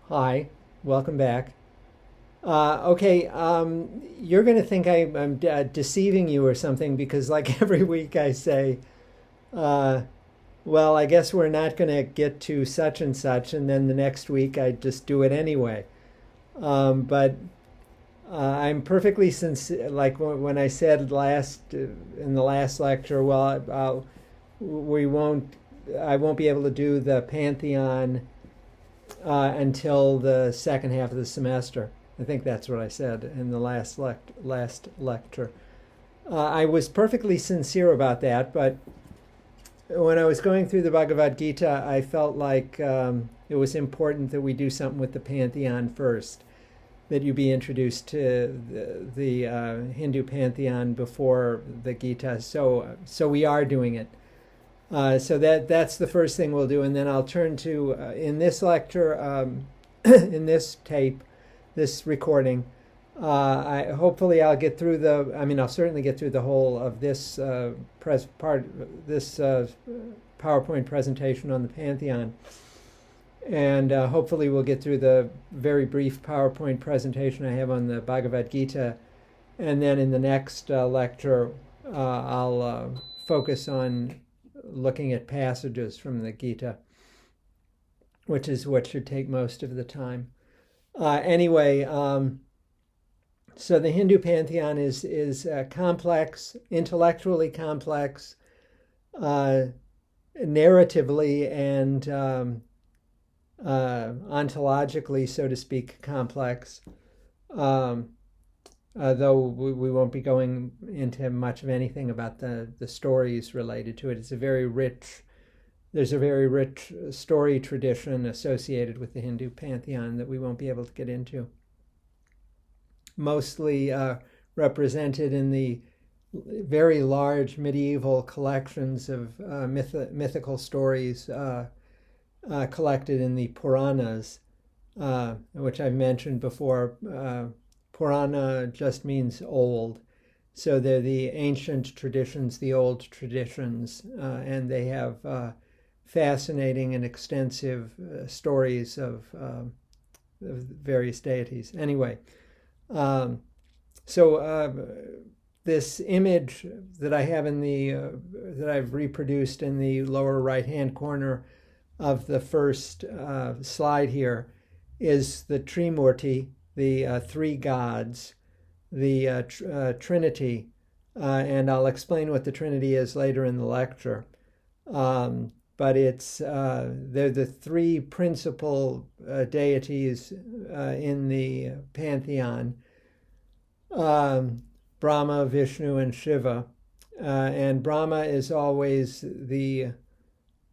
Hi, welcome back. Okay, you're going to think I'm deceiving you or something because, like every week, I say, uh, well, I guess we're not going to get to such and such, and then the next week I just do it anyway. But I'm perfectly sincere. Like when I said in the last lecture, well, we won't, I won't be able to do the pantheon until the second half of the semester. I think that's what I said in the last lecture. I was perfectly sincere about that, but when I was going through the Bhagavad Gita, I felt like it was important that we do something with the pantheon first, that you be introduced to the Hindu pantheon before the Gita. So we are doing it. So that's the first thing we'll do, and then I'll turn to in this lecture, in this tape, this recording. Hopefully I'll get through the. I mean, I'll certainly get through the whole of this this PowerPoint presentation on the Pantheon, and hopefully we'll get through the very brief PowerPoint presentation I have on the Bhagavad Gita, and then in the next lecture I'll focus on looking at passages from the Gita, which is what should take most of the time. Anyway, so the Hindu pantheon is complex, intellectually complex, narratively and ontologically, so to speak, complex. Though we won't be going into much of anything about the stories related to it. There's a very rich story tradition associated with the Hindu pantheon that we won't be able to get into. Mostly represented in the very large medieval collections of mythical stories collected in the Puranas, which I've mentioned before. Purana just means old. So they're the ancient traditions, the old traditions, and they have fascinating and extensive stories of various deities. Anyway, this image that I have that I've reproduced in the lower right-hand corner of the first slide here is the Trimurti, the three gods, the Trinity, and I'll explain what the Trinity is later in the lecture. But they're the three principal deities in the pantheon: Brahma, Vishnu, and Shiva. And Brahma is always the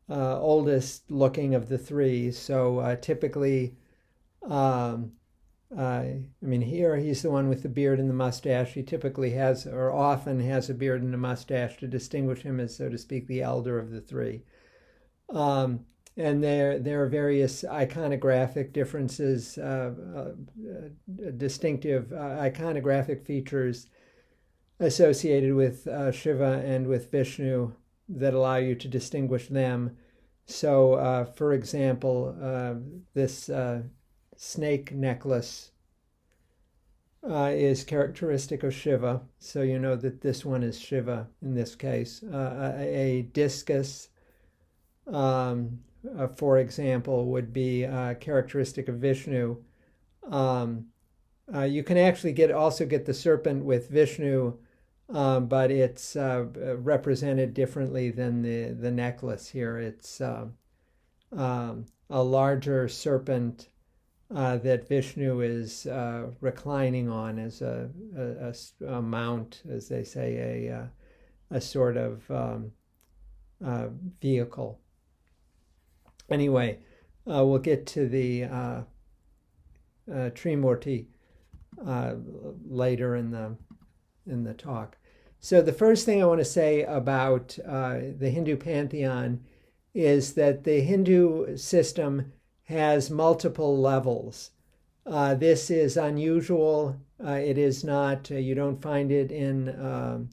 oldest looking of the three. So typically, here he's the one with the beard and the mustache. He typically has, or often has, a beard and a mustache to distinguish him as, so to speak, the elder of the three. And there are various iconographic differences, distinctive iconographic features associated with Shiva and with Vishnu that allow you to distinguish them. So, for example, this snake necklace is characteristic of Shiva, so you know that this one is Shiva in this case. A discus, for example, would be characteristic of Vishnu. You can actually also get the serpent with Vishnu, but it's represented differently than the necklace here. It's a larger serpent that Vishnu is reclining on as a mount, as they say, a sort of vehicle. Anyway, we'll get to the Trimurti later in the talk. So the first thing I want to say about the Hindu pantheon is that the Hindu system has multiple levels. This is unusual. It is not, you don't find it in the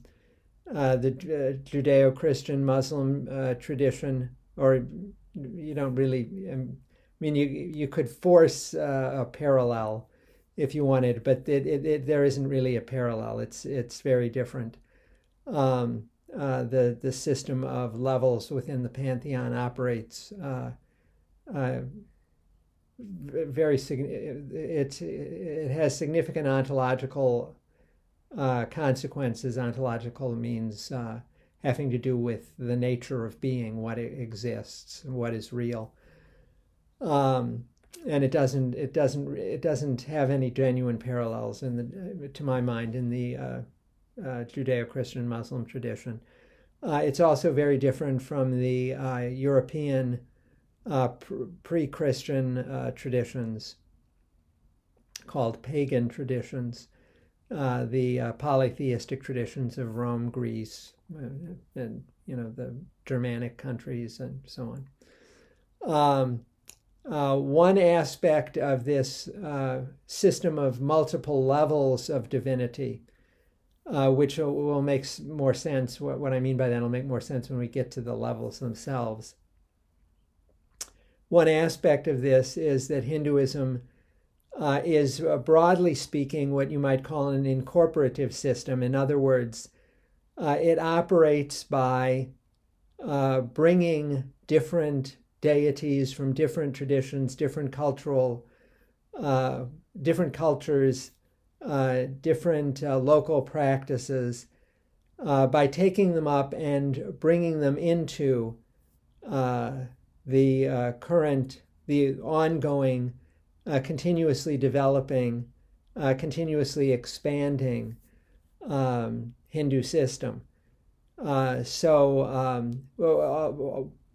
Judeo-Christian Muslim tradition, or you don't really mean, you could force a parallel if you wanted, but there isn't really a parallel. It's very different. The system of levels within the pantheon operates it has significant ontological consequences. Ontological means having to do with the nature of being, what exists, what is real. And it doesn't have any genuine parallels to my mind, in the Judeo-Christian Muslim tradition. It's also very different from the European pre-Christian traditions called pagan traditions, the polytheistic traditions of Rome, Greece, and the Germanic countries and so on. One aspect of this system of multiple levels of divinity, which will make more sense, what I mean by that will make more sense when we get to the levels themselves. One aspect of this is that Hinduism is, broadly speaking, what you might call an incorporative system. In other words, it operates by bringing different deities from different traditions, different cultures, different local practices, by taking them up and bringing them into the ongoing, continuously developing, continuously expanding Hindu system.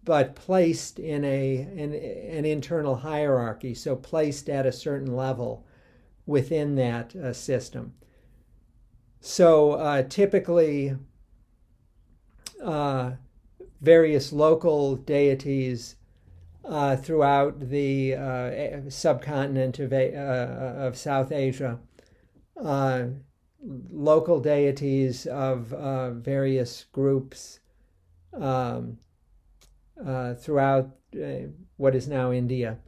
But placed in an internal hierarchy, so placed at a certain level within that system. So typically, various local deities throughout the subcontinent of South Asia, local deities of various groups throughout what is now India,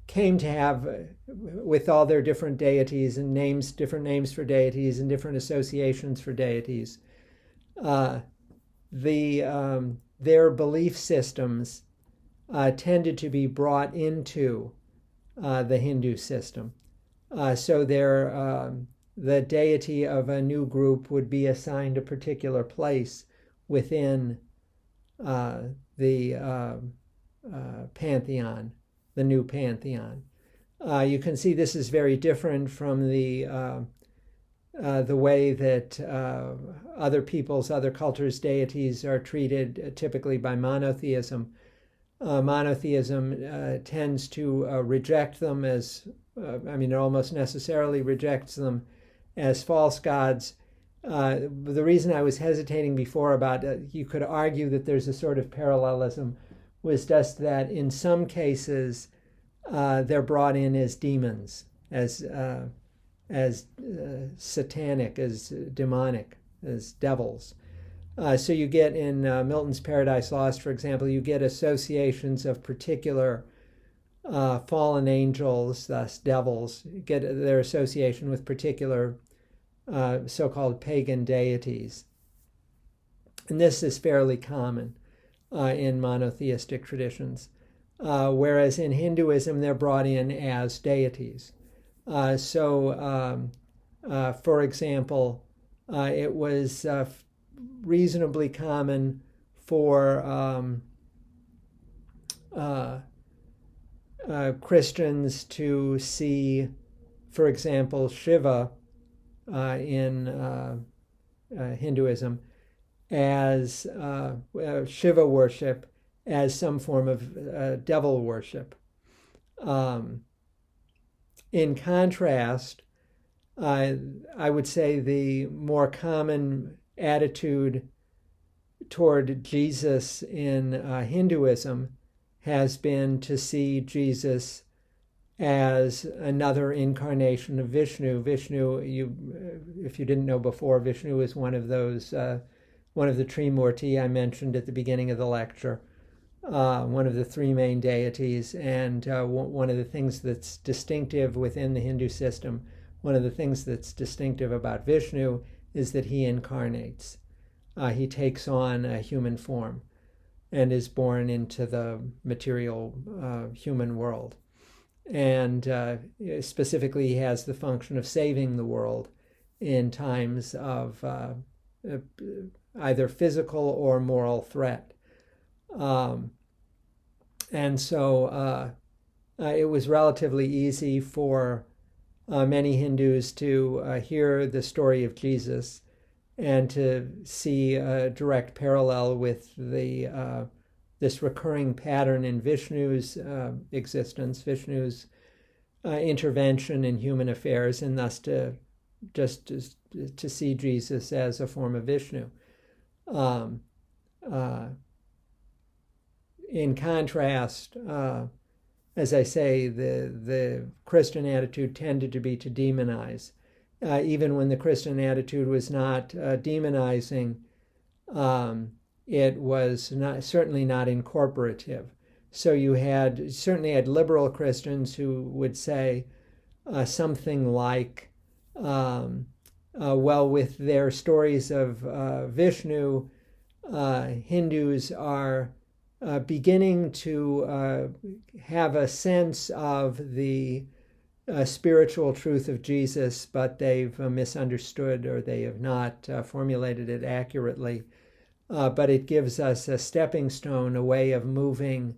came to have, with all their different deities and different names for deities and different associations for deities, their belief systems tended to be brought into the Hindu system. So the deity of a new group would be assigned a particular place within the pantheon, the new pantheon. You can see this is very different from the way that other cultures' deities are treated, typically by monotheism. Monotheism tends to reject them as, it almost necessarily rejects them as false gods. The reason I was hesitating before about you could argue that there's a sort of parallelism was just that in some cases they're brought in as demons, as satanic, as demonic, as devils. So you get in Milton's Paradise Lost, for example, you get associations of particular fallen angels, thus devils, get their association with particular so-called pagan deities. And this is fairly common in monotheistic traditions. Whereas in Hinduism, they're brought in as deities. For example, it was reasonably common for Christians to see, for example, Shiva in Hinduism as Shiva worship as some form of devil worship. In contrast, I would say the more common attitude toward Jesus in Hinduism has been to see Jesus as another incarnation of Vishnu. Vishnu, if you didn't know before, Vishnu is one of the Trimurti I mentioned at the beginning of the lecture. one of the three main deities. And one of the things that's distinctive within the Hindu system, one of the things that's distinctive about Vishnu is that he incarnates. He takes on a human form and is born into the material human world. And specifically, he has the function of saving the world in times of either physical or moral threat. And so it was relatively easy for many Hindus to hear the story of Jesus and to see a direct parallel with this recurring pattern in Vishnu's existence, Vishnu's intervention in human affairs, and thus to see Jesus as a form of Vishnu. In contrast, as I say, the Christian attitude tended to be to demonize. Even when the Christian attitude was not demonizing, it was certainly not incorporative. So you certainly had liberal Christians who would say something like, well, with their stories of Vishnu, Hindus are beginning to have a sense of the spiritual truth of Jesus, but they've misunderstood or they have not formulated it accurately. But it gives us a stepping stone, a way of moving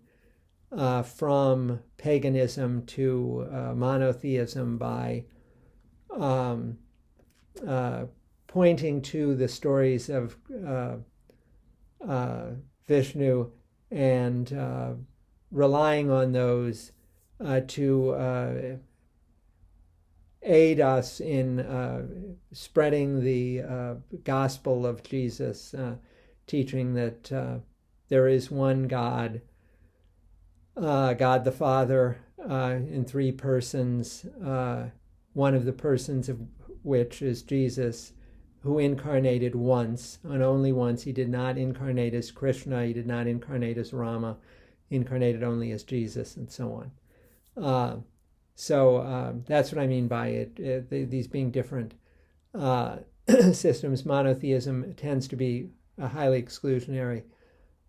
from paganism to monotheism by pointing to the stories of Vishnu and relying on those to aid us in spreading the gospel of Jesus, teaching that there is one God, God the Father, in three persons, one of the persons of which is Jesus, who incarnated once, and only once. He did not incarnate as Krishna, he did not incarnate as Rama, he incarnated only as Jesus, and so on. So that's what I mean by it. These being different systems, monotheism tends to be highly exclusionary,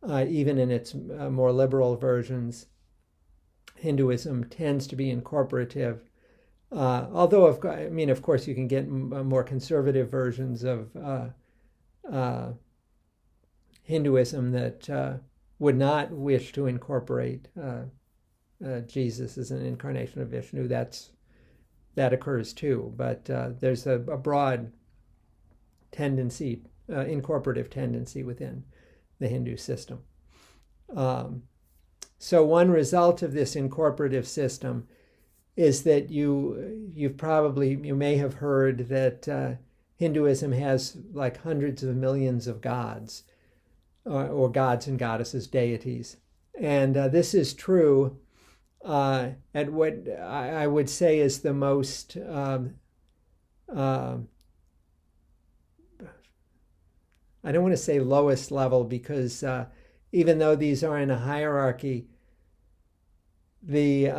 even in its more liberal versions. Hinduism tends to be incorporative, although of course you can get more conservative versions of Hinduism that would not wish to incorporate Jesus as an incarnation of Vishnu. That occurs too, but there's a broad tendency, incorporative tendency within the Hindu system. So one result of this incorporative system is that you may have heard that Hinduism has like hundreds of millions of gods, or gods and goddesses, deities, and this is true at what I would say is the most I don't want to say lowest level, because even though these are in a hierarchy, the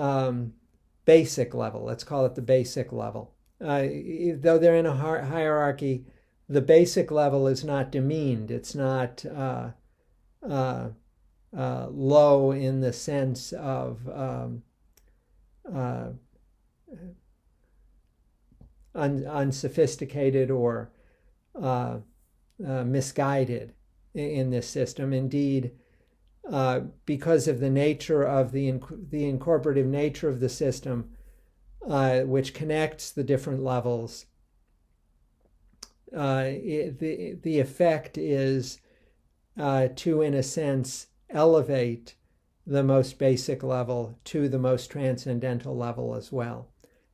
basic level, let's call it the basic level, though they're in a hierarchy, the basic level is not demeaned. It's not low in the sense of unsophisticated or misguided in this system. Indeed, because of the nature of the incorporative nature of the system, which connects the different levels, the effect is to, in a sense, elevate the most basic level to the most transcendental level as well.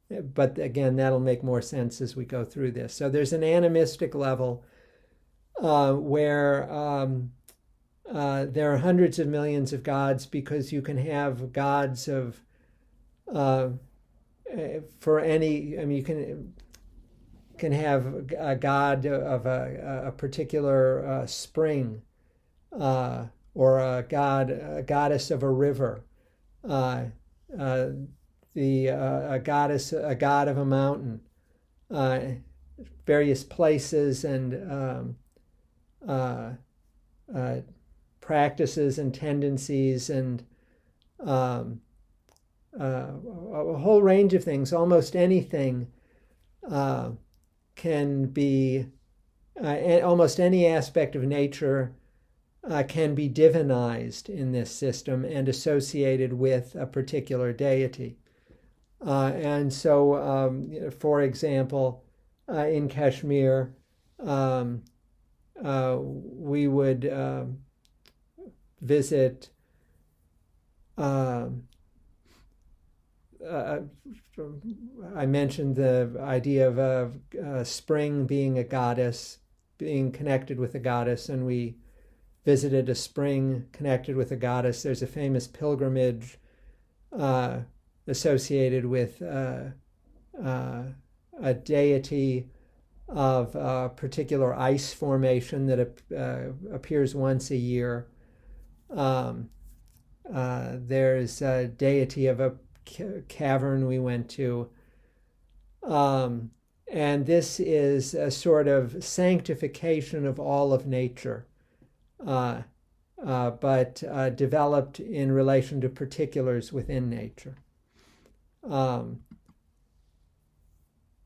But again, that'll make more sense as we go through this. So there's an animistic level where there are hundreds of millions of gods, because you can have gods of for any. I mean, you can have a god of a particular spring, or a goddess of a river, a god of a mountain, various places and practices and tendencies and a whole range of things. Almost anything can be, almost any aspect of nature can be divinized in this system and associated with a particular deity. And so, for example, in Kashmir, we would visit I mentioned the idea of spring being a goddess, being connected with a goddess, and we visited a spring connected with a goddess. There's a famous pilgrimage associated with a deity of a particular ice formation that appears once a year. There's a deity of a cavern we went to. And this is a sort of sanctification of all of nature, but developed in relation to particulars within nature. I'm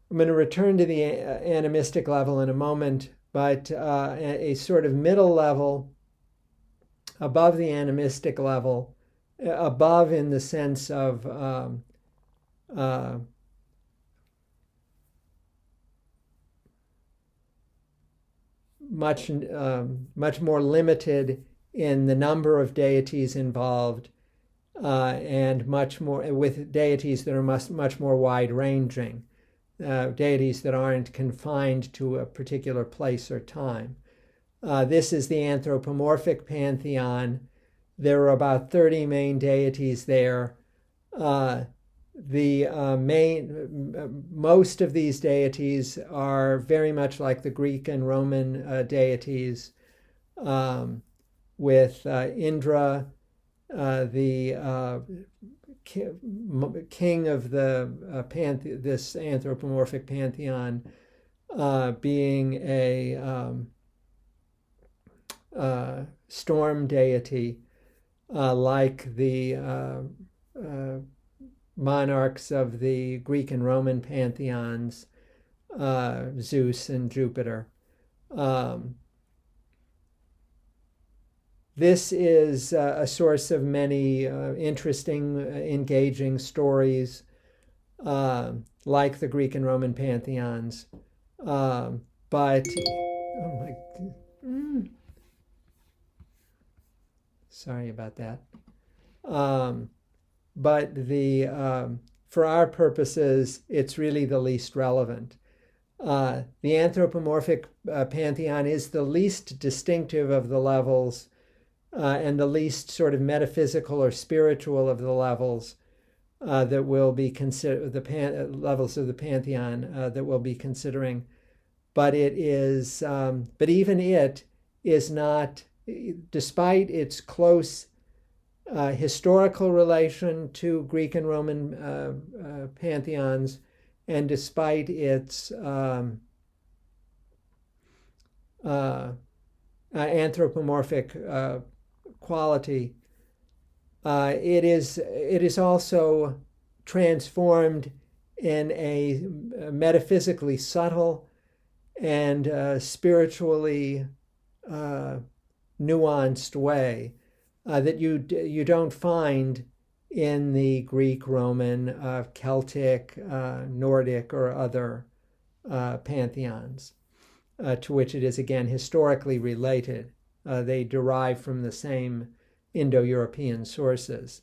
going to return to the animistic level in a moment, but a sort of middle level above the animistic level, above in the sense of much more limited in the number of deities involved, and much more with deities that are much more wide-ranging, deities that aren't confined to a particular place or time. This is the anthropomorphic pantheon. There are about 30 main deities there. Most of these deities are very much like the Greek and Roman deities, with Indra, the king of the this anthropomorphic pantheon, being a storm deity, like the monarchs of the Greek and Roman pantheons, Zeus and Jupiter. This is a source of many interesting, engaging stories, like the Greek and Roman pantheons. But, oh my, sorry about that. But for our purposes, it's really the least relevant. The anthropomorphic pantheon is the least distinctive of the levels, and the least sort of metaphysical or spiritual of the levels that will be considered, the levels of the pantheon that we'll be considering. But it is, but even it is not, despite its close historical relation to Greek and Roman pantheons, and despite its anthropomorphic quality, it is also transformed in a metaphysically subtle and spiritually nuanced way that you don't find in the Greek, Roman, Celtic, Nordic, or other pantheons, to which it is again historically related. They derive from the same Indo-European sources.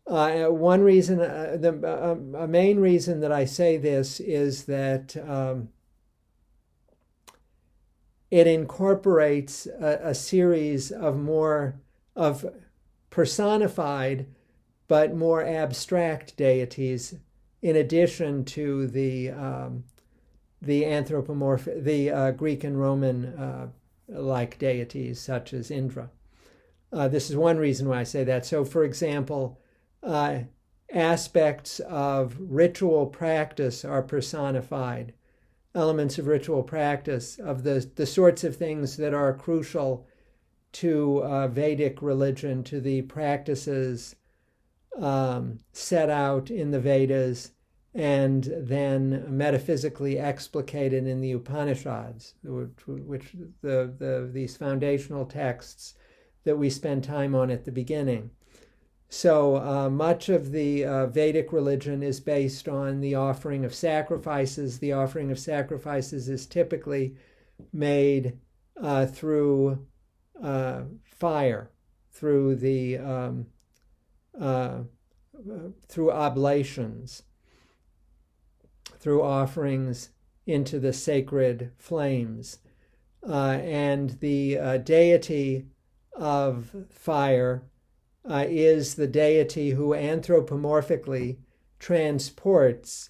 One reason, a main reason that I say this is that it incorporates a series of personified but more abstract deities, in addition to the anthropomorphic, the Greek and Roman like deities such as Indra. This is one reason why I say that. So, for example, aspects of ritual practice are personified. Elements of ritual practice, of the sorts of things that are crucial to Vedic religion, to the practices set out in the Vedas and then metaphysically explicated in the Upanishads, which these foundational texts that we spend time on at the beginning. So much of the Vedic religion is based on the offering of sacrifices. The offering of sacrifices is typically made through fire, through through oblations, through offerings into the sacred flames. And the deity of fire is the deity who anthropomorphically transports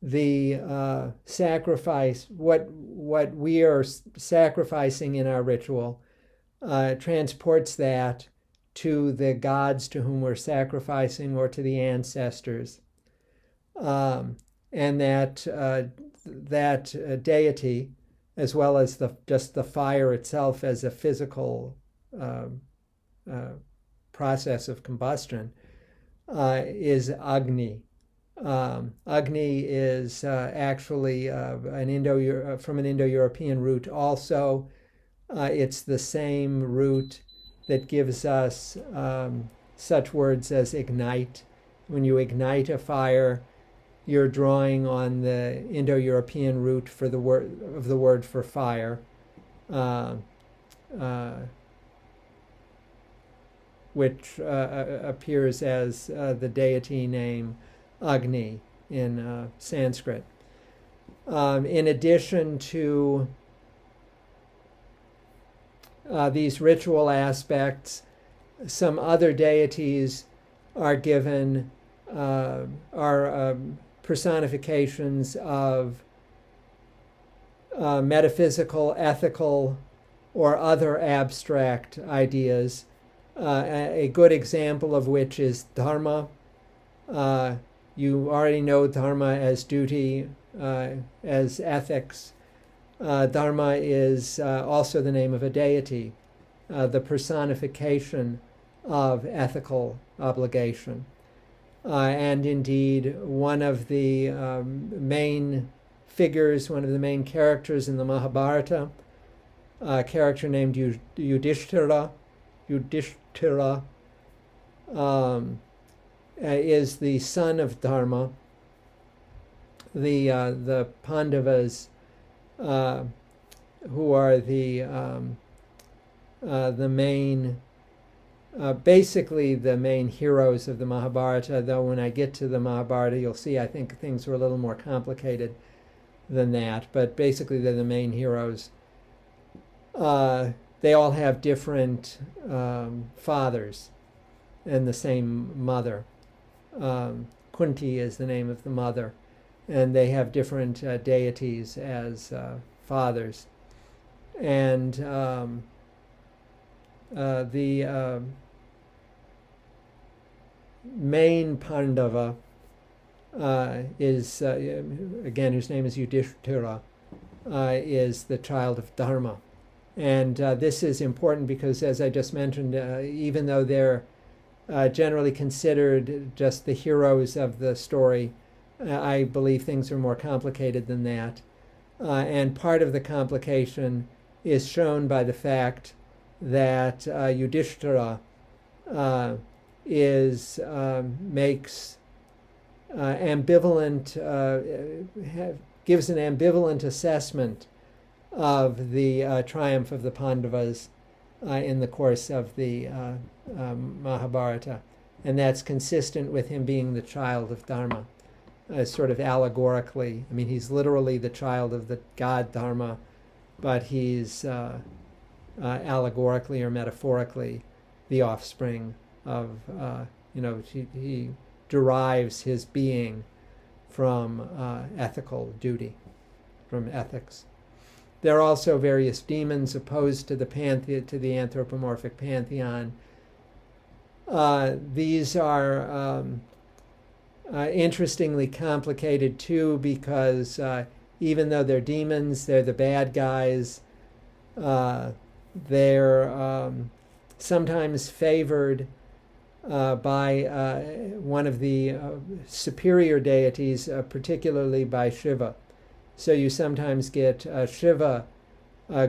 the sacrifice, what we are sacrificing in our ritual, transports that to the gods to whom we're sacrificing or to the ancestors. And that deity, as well as just the fire itself as a physical process of combustion, is Agni. Agni is actually from an Indo-European root also. It's the same root that gives us such words as ignite. When you ignite a fire, you're drawing on the Indo-European root for the word for fire, which appears as the deity name Agni in Sanskrit. In addition to these ritual aspects, some other deities are given, are personifications of metaphysical, ethical, or other abstract ideas. A good example of which is dharma. You already know dharma as duty, as ethics. Dharma is also the name of a deity, the personification of ethical obligation. And indeed, one of the main figures, one of the main characters in the Mahabharata, a character named Yudhishthira, is the son of Dharma. The Pandavas, who are the main, basically the main heroes of the Mahabharata, though when I get to the Mahabharata, you'll see I think things are a little more complicated than that, but basically they're the main heroes. They all have different fathers and the same mother. Kunti is the name of the mother, and they have different deities as fathers. And the main Pandava is, again, whose name is Yudhishthira, is the child of Dharma. And this is important because, as I just mentioned, even though they're generally considered just the heroes of the story, I believe things are more complicated than that. And part of the complication is shown by the fact that Yudhishthira makes gives an ambivalent assessment of the triumph of the Pandavas in the course of the Mahabharata. And that's consistent with him being the child of Dharma, sort of allegorically. I mean, he's literally the child of the god Dharma, but he's allegorically or metaphorically the offspring of, he derives his being from ethical duty, from ethics. There are also various demons opposed to the anthropomorphic pantheon. These are interestingly complicated too, because even though they're demons, they're the bad guys. They're sometimes favored by one of the superior deities, particularly by Shiva. So you sometimes get Shiva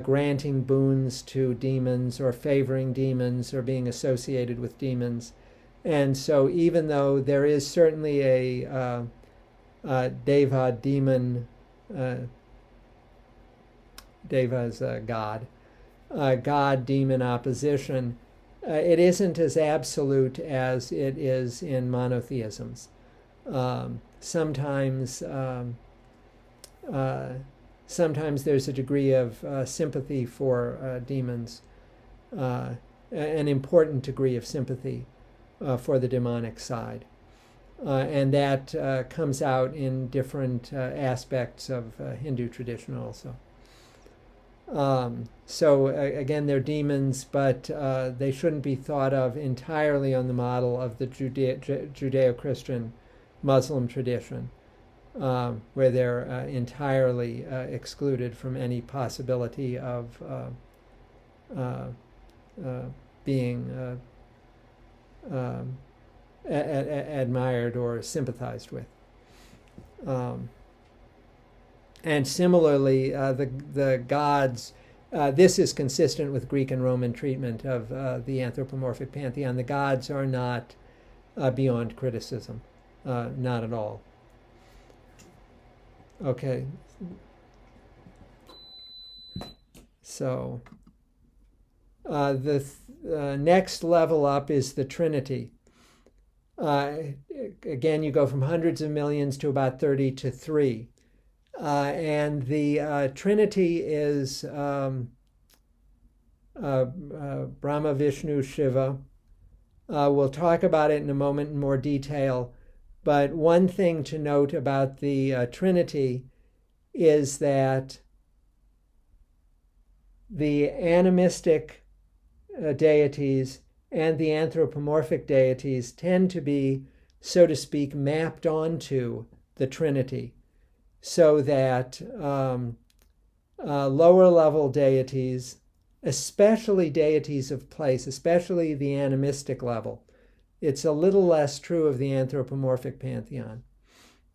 granting boons to demons, or favoring demons, or being associated with demons. And so even though there is certainly a deva, demon, deva is a god, god-demon opposition, it isn't as absolute as it is in monotheisms. Sometimes there's a degree of sympathy for demons, an important degree of sympathy for the demonic side. And that comes out in different aspects of Hindu tradition also. So again, they're demons, but they shouldn't be thought of entirely on the model of the Judeo-Christian Muslim tradition, where they're entirely excluded from any possibility of being admired or sympathized with. And similarly, the gods, this is consistent with Greek and Roman treatment of the anthropomorphic pantheon. The gods are not beyond criticism, not at all. Okay. So the next level up is the Trinity. Again, you go from hundreds of millions to about 30 to 3. And the Trinity is Brahma, Vishnu, Shiva. We'll talk about it in a moment in more detail. But one thing to note about the Trinity is that the animistic deities and the anthropomorphic deities tend to be, so to speak, mapped onto the Trinity, so that lower level deities, especially deities of place, especially the animistic level, it's a little less true of the anthropomorphic pantheon,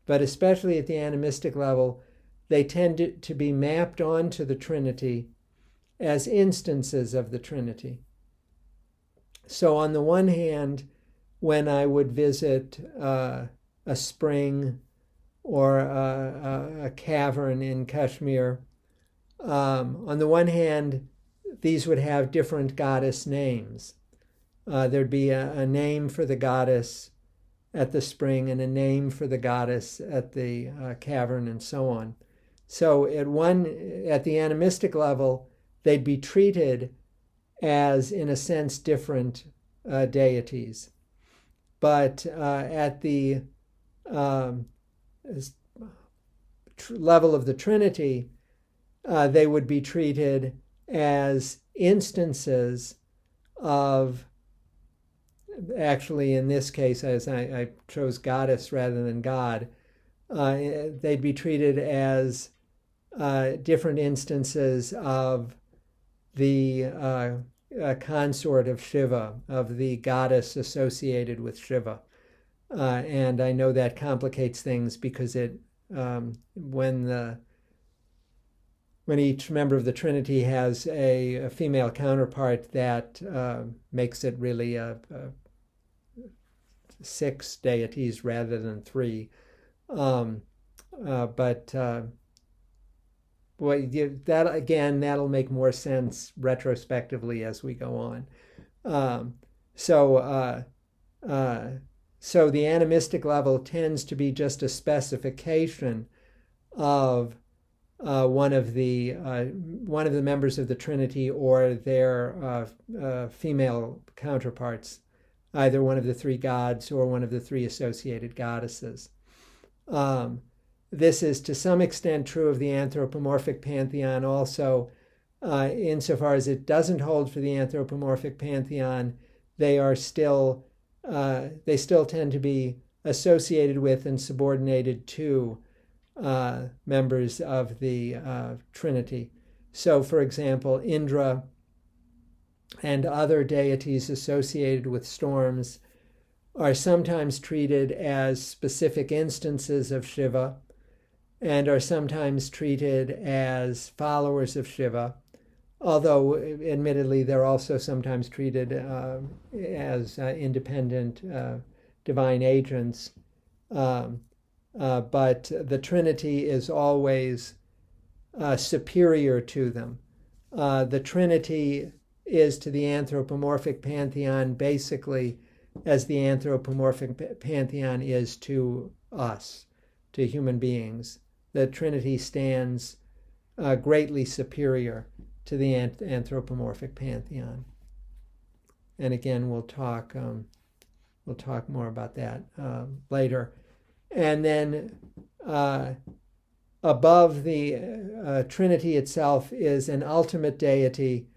but especially at the animistic level, they tend to be mapped onto the Trinity as instances of the Trinity. So on the one hand, when I would visit a spring or a cavern in Kashmir, on the one hand, these would have different goddess names. There'd be a name for the goddess at the spring and a name for the goddess at the cavern, and so on. So at the animistic level, they'd be treated as, in a sense, different deities. But at the level of the Trinity, they would be treated as instances of, actually in this case, as I chose goddess rather than God, they'd be treated as different instances of the consort of Shiva, of the goddess associated with Shiva. And I know that complicates things because when each member of the Trinity has a female counterpart, that makes it really 6 deities rather than 3. That'll make more sense retrospectively as we go on. So the animistic level tends to be just a specification of one of the members of the Trinity or their female counterparts, either one of the 3 gods or one of the 3 associated goddesses. This is to some extent true of the anthropomorphic pantheon also, insofar as it doesn't hold for the anthropomorphic pantheon. They are still they still tend to be associated with and subordinated to members of the Trinity. So, for example, Indra and other deities associated with storms are sometimes treated as specific instances of Shiva and are sometimes treated as followers of Shiva, although admittedly they're also sometimes treated as independent divine agents. But the Trinity is always superior to them. The Trinity is to the anthropomorphic pantheon basically as the anthropomorphic pantheon is to us, to human beings. The Trinity stands greatly superior to the anthropomorphic pantheon. And again, we'll talk more about that later. And then above the Trinity itself is an ultimate deity,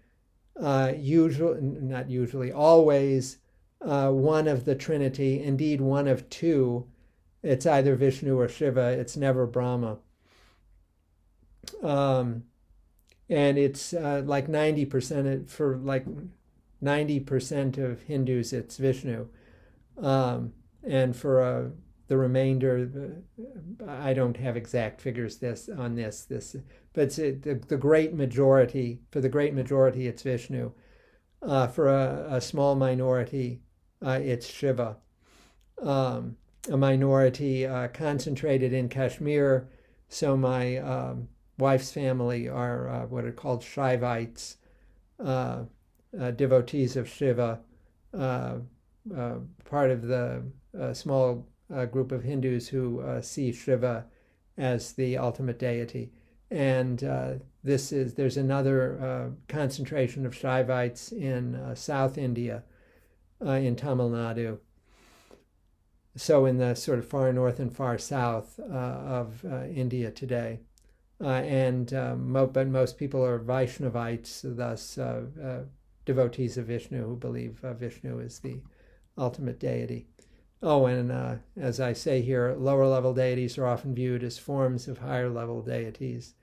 always one of the Trinity, indeed one of two. It's either Vishnu or Shiva. It's never Brahma. And it's like 90% for like 90% of Hindus, it's Vishnu. And for the remainder, I don't have exact figures on this, but it's the great majority. For the great majority, it's Vishnu. For a small minority, it's Shiva. A minority concentrated in Kashmir. So my wife's family are what are called Shaivites, devotees of Shiva, part of the small group of Hindus who see Shiva as the ultimate deity. And there's another concentration of Shaivites in South India, in Tamil Nadu. So in the sort of far north and far south of India today. But most people are Vaishnavites, thus devotees of Vishnu who believe Vishnu is the ultimate deity. Oh, and as I say here, lower level deities are often viewed as forms of higher level deities.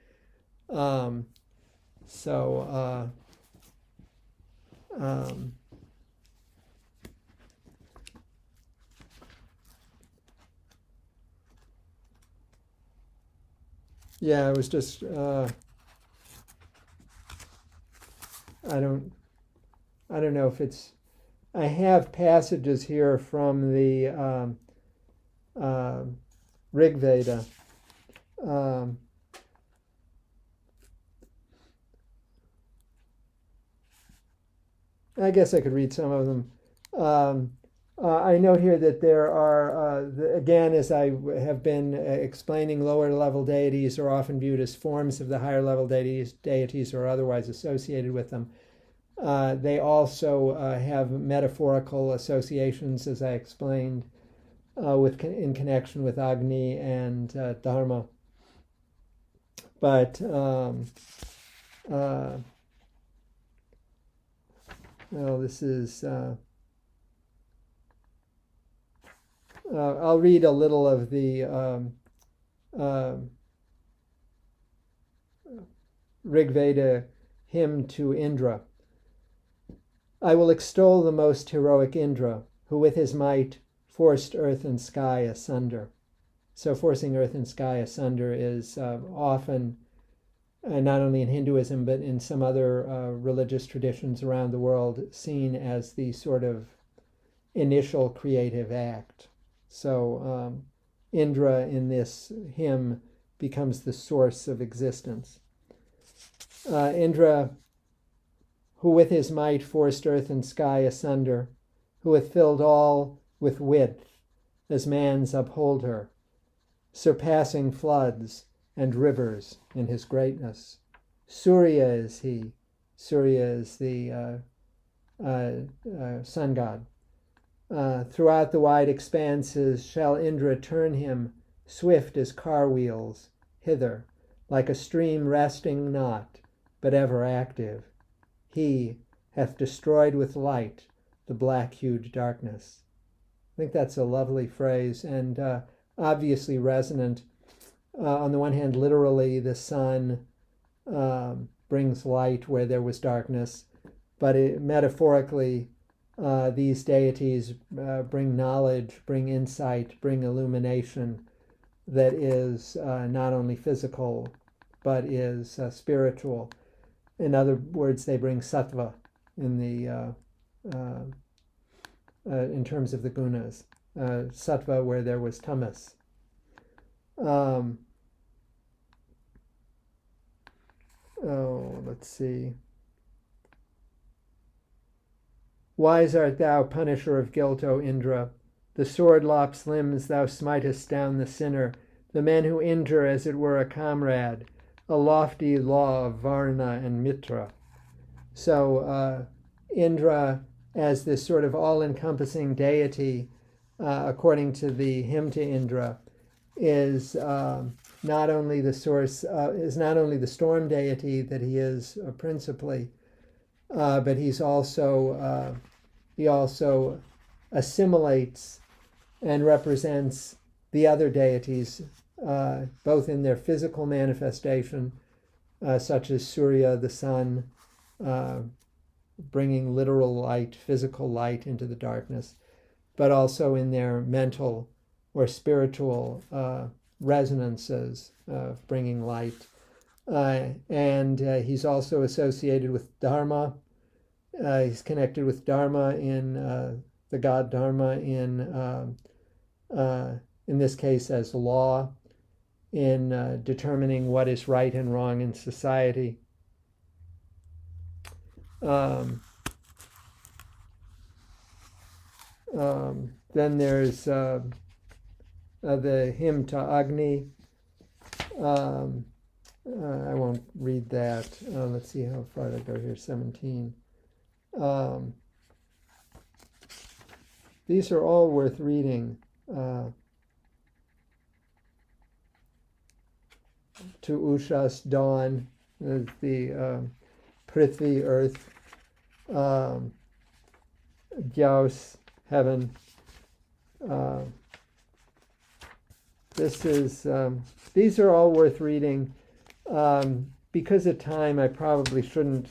Yeah, it was just I don't know if it's. I have passages here from the Rig Veda. I guess I could read some of them. I note here that there are, again, as I have been explaining, lower level deities are often viewed as forms of the higher level deities or otherwise associated with them. They also have metaphorical associations, as I explained, in connection with Agni and Dharma. But this is. I'll read a little of the Rig Veda hymn to Indra. I will extol the most heroic Indra, who with his might forced earth and sky asunder. So forcing earth and sky asunder is often, not only in Hinduism, but in some other religious traditions around the world, seen as the sort of initial creative act. So Indra in this hymn becomes the source of existence. Indra, who with his might forced earth and sky asunder, who hath filled all with width, as man's upholder, surpassing floods and rivers in his greatness. Surya is he. Surya is the sun god. Throughout the wide expanses shall Indra turn him, swift as car wheels, hither, like a stream resting not, but ever active. He hath destroyed with light the black-hued darkness. think that's a lovely phrase, and obviously resonant. On the one hand, literally, the sun brings light where there was darkness, but metaphorically, these deities bring knowledge, bring insight, bring illumination that is not only physical, but is spiritual. In other words, they bring sattva in terms of the gunas. Sattva where there was tamas. Let's see. Wise art thou, punisher of guilt, O Indra. The sword lops limbs, thou smitest down the sinner, the men who injure as it were a comrade, a lofty law of Varna and Mitra. So Indra, as this sort of all-encompassing deity, according to the hymn to Indra, is not only the source, is not only the storm deity that he is principally, but he also assimilates and represents the other deities, both in their physical manifestation, such as Surya, the sun, bringing literal light, physical light into the darkness, but also in their mental or spiritual resonances of bringing light. And he's also associated with Dharma. He's connected with Dharma in the god Dharma in this case as law, in determining what is right and wrong in society. Then there's the hymn to Agni. I won't read that. Let's see how far I go here. 17. These are all worth reading. To Ushas, dawn, the Prithvi, earth, Gyaus, heaven. These are all worth reading. Because of time, I probably shouldn't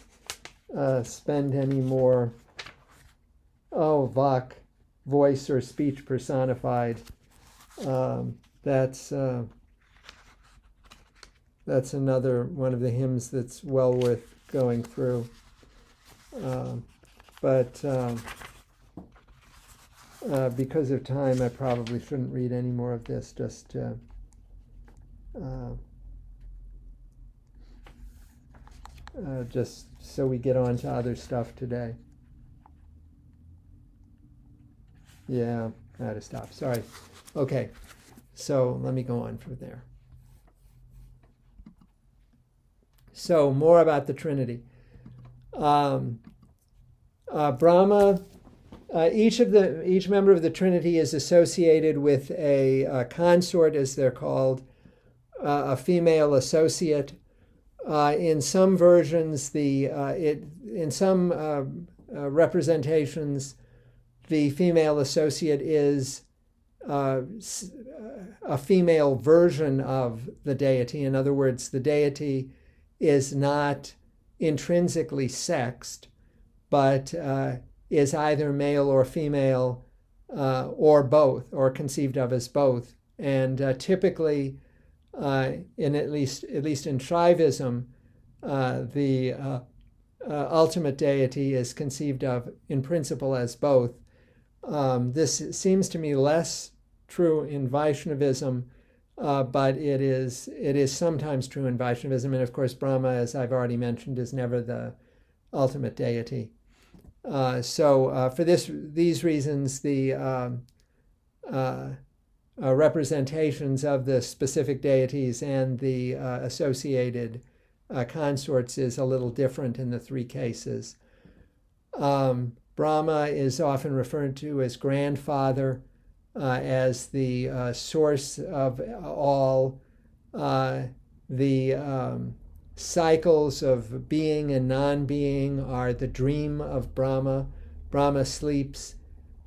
spend any more. Vak, voice or speech personified. That's another one of the hymns that's well worth going through. But because of time, I probably shouldn't read any more of this, just so we get on to other stuff today. Yeah, I had to stop. Sorry. Okay, so let me go on from there. So more about the Trinity. Brahma, each member of the Trinity is associated with a consort, as they're called, a female associate. In some versions, in some representations, the female associate is a female version of the deity. In other words, the deity is not intrinsically sexed, but is either male or female, or both, or conceived of as both. And typically, in at least in Shaivism, the ultimate deity is conceived of in principle as both. This seems to me less true in Vaishnavism, but it is sometimes true in Vaishnavism. And of course, Brahma, as I've already mentioned, is never the ultimate deity. So for these reasons, the representations of the specific deities and the associated consorts is a little different in the three cases. Brahma is often referred to as grandfather, as the source of all. The cycles of being and non-being are the dream of Brahma. Brahma sleeps,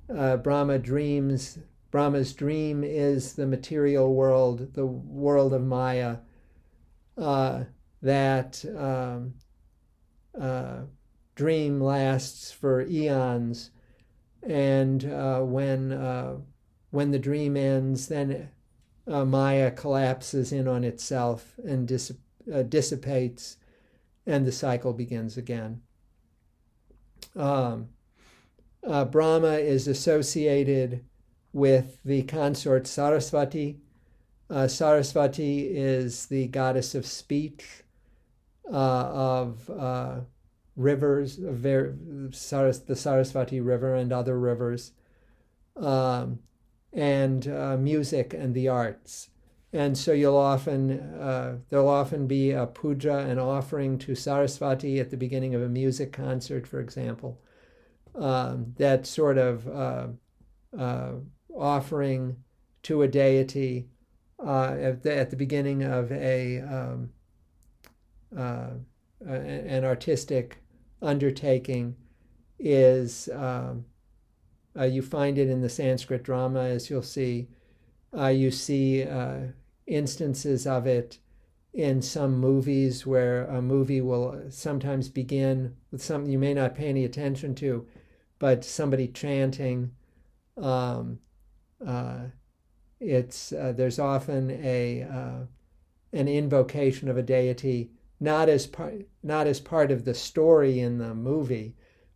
Brahma dreams. Brahma's dream is the material world, the world of Maya, that dream lasts for eons, and when the dream ends, then Maya collapses in on itself and dissipates, and the cycle begins again. Brahma is associated with the consort Saraswati. Saraswati is the goddess of speech, of rivers, the Saraswati River and other rivers, and music and the arts. And so there'll often be a puja, an offering to Saraswati at the beginning of a music concert, for example. That sort of offering to a deity at the beginning of an artistic undertaking is, you find it in the Sanskrit drama, as you'll see. You see instances of it in some movies, where a movie will sometimes begin with something you may not pay any attention to, but somebody chanting. There's often an invocation of a deity, not as part of the story in the movie,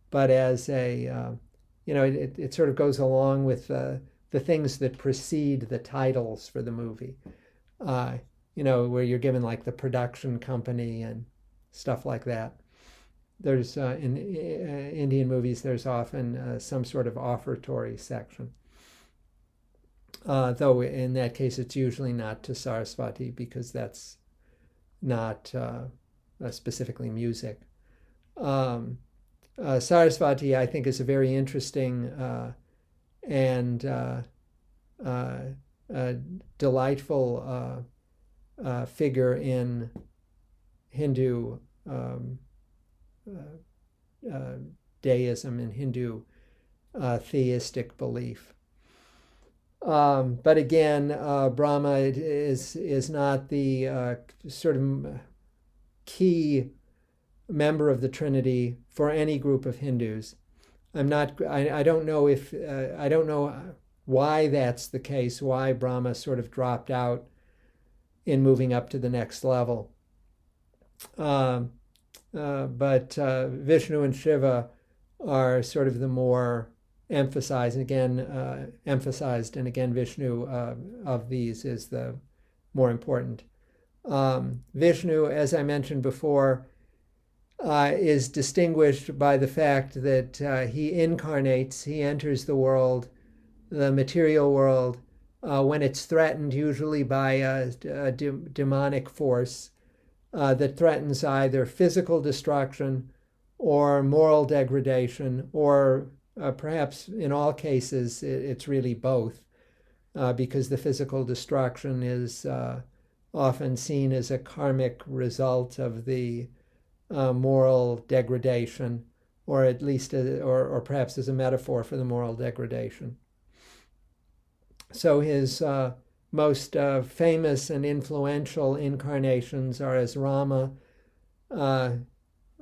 but as it sort of goes along with the things that precede the titles for the movie. Where you're given like the production company and stuff like that. There's in Indian movies, there's often some sort of offertory section. Though in that case, it's usually not to Saraswati, because that's not specifically music. Saraswati, I think, is a very interesting and delightful figure in Hindu deism, and Hindu theistic belief. But again, Brahma is not the sort of key member of the Trinity for any group of Hindus. I don't know why that's the case, why Brahma sort of dropped out in moving up to the next level. But Vishnu and Shiva are sort of the more emphasized, and again Vishnu of these is the more important. Vishnu, as I mentioned before, is distinguished by the fact that he enters the world, the material world, when it's threatened, usually by a demonic force that threatens either physical destruction or moral degradation, or perhaps in all cases it's really both, because the physical destruction is often seen as a karmic result of the moral degradation, or at least or perhaps as a metaphor for the moral degradation. So his most famous and influential incarnations are as Rama, and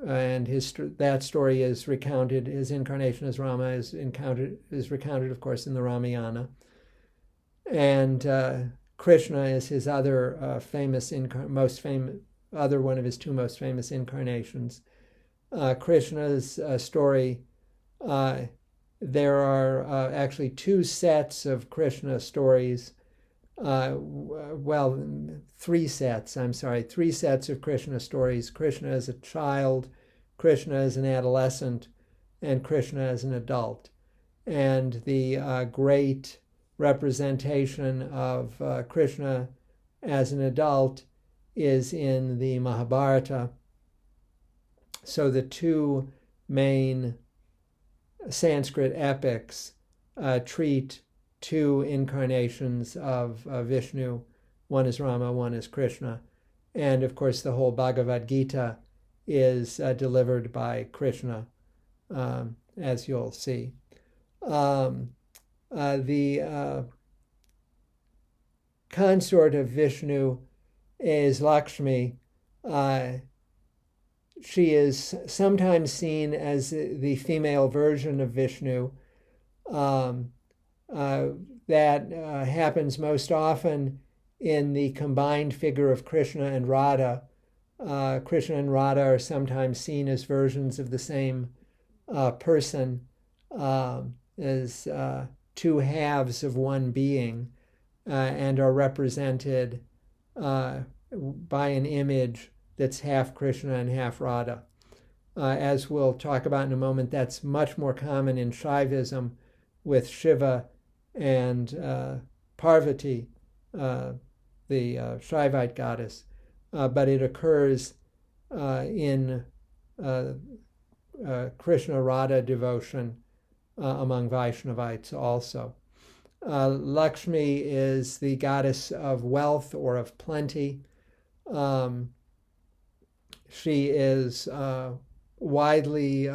that story is recounted. His incarnation as Rama is recounted, of course, in the Ramayana. And Krishna is his other one of his two most famous incarnations. Krishna's story. There are actually two sets of Krishna stories. Three sets of Krishna stories. Krishna as a child, Krishna as an adolescent, and Krishna as an adult. And the great representation of Krishna as an adult is in the Mahabharata. So the two main Sanskrit epics treat two incarnations of Vishnu. One is Rama, one is Krishna. And of course, the whole Bhagavad Gita is delivered by Krishna, as you'll see. the consort of Vishnu is Lakshmi. She is sometimes seen as the female version of Vishnu. That happens most often in the combined figure of Krishna and Radha. Krishna and Radha are sometimes seen as versions of the same person, as two halves of one being, and are represented by an image that's half Krishna and half Radha. As we'll talk about in a moment, that's much more common in Shaivism with Shiva and Parvati, the Shaivite goddess, but it occurs in Krishna-Radha devotion among Vaishnavites also. Lakshmi is the goddess of wealth or of plenty. She is widely,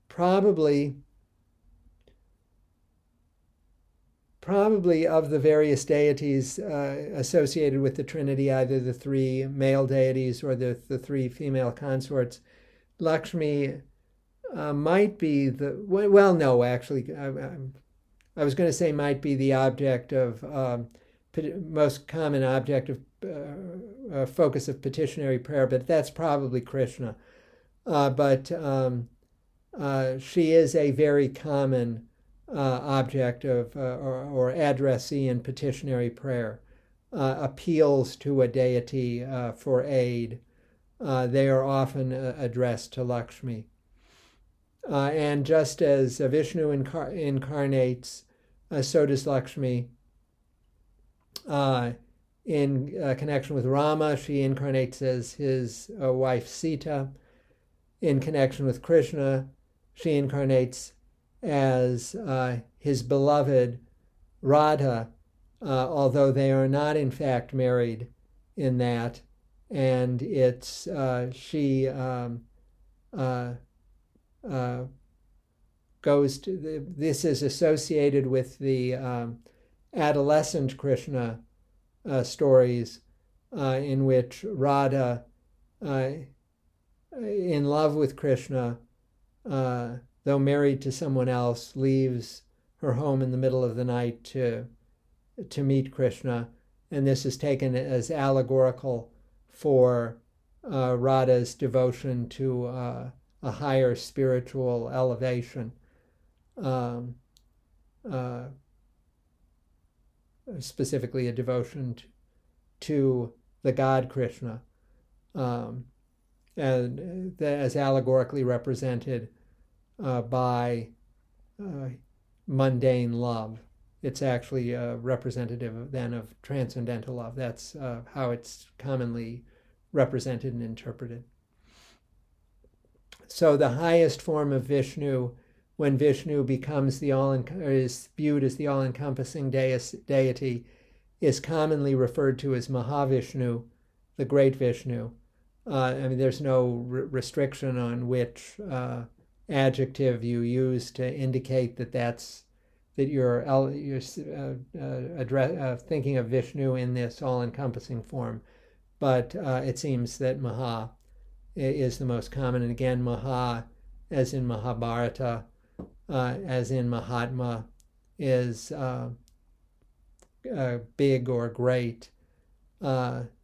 probably of the various deities associated with the Trinity, either the three male deities or the three female consorts, Lakshmi might be the, well, no, actually, I was going to say might be the object of, most common object of focus of petitionary prayer, but that's probably Krishna. But she is a very common object of or addressee in petitionary prayer, appeals to a deity for aid. They are often addressed to Lakshmi. And just as Vishnu incarnates, so does Lakshmi. In connection with Rama, she incarnates as his wife Sita. In connection with Krishna, she incarnates as his beloved Radha, although they are not in fact married in that. And it's she goes to this is associated with the adolescent Krishna stories, in which Radha, in love with Krishna, though married to someone else, leaves her home in the middle of the night to meet Krishna, and this is taken as allegorical for Radha's devotion to a higher spiritual elevation, specifically a devotion to the god Krishna, and as allegorically represented by mundane love. It's actually representative then of transcendental love. That's how it's commonly represented and interpreted. So the highest form of Vishnu, when Vishnu becomes is viewed as the all-encompassing deity, is commonly referred to as Mahavishnu, the great Vishnu. There's no restriction on which adjective you use to indicate that you're thinking of Vishnu in this all-encompassing form. But it seems that Maha is the most common. And again, Maha, as in Mahabharata, as in Mahatma, is big or great, cognate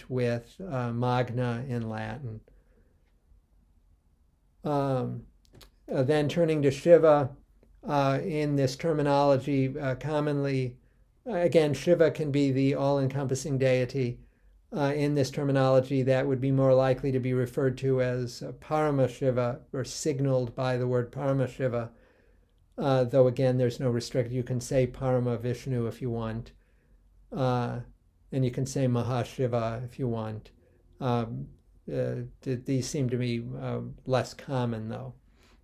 with magna in Latin. Then turning to Shiva, in this terminology, commonly, again, Shiva can be the all-encompassing deity. In this terminology, that would be more likely to be referred to as Paramashiva, or signaled by the word Paramashiva, though again, there's no restriction. You can say Parama Vishnu if you want, and you can say Mahashiva if you want. These seem to be less common, though,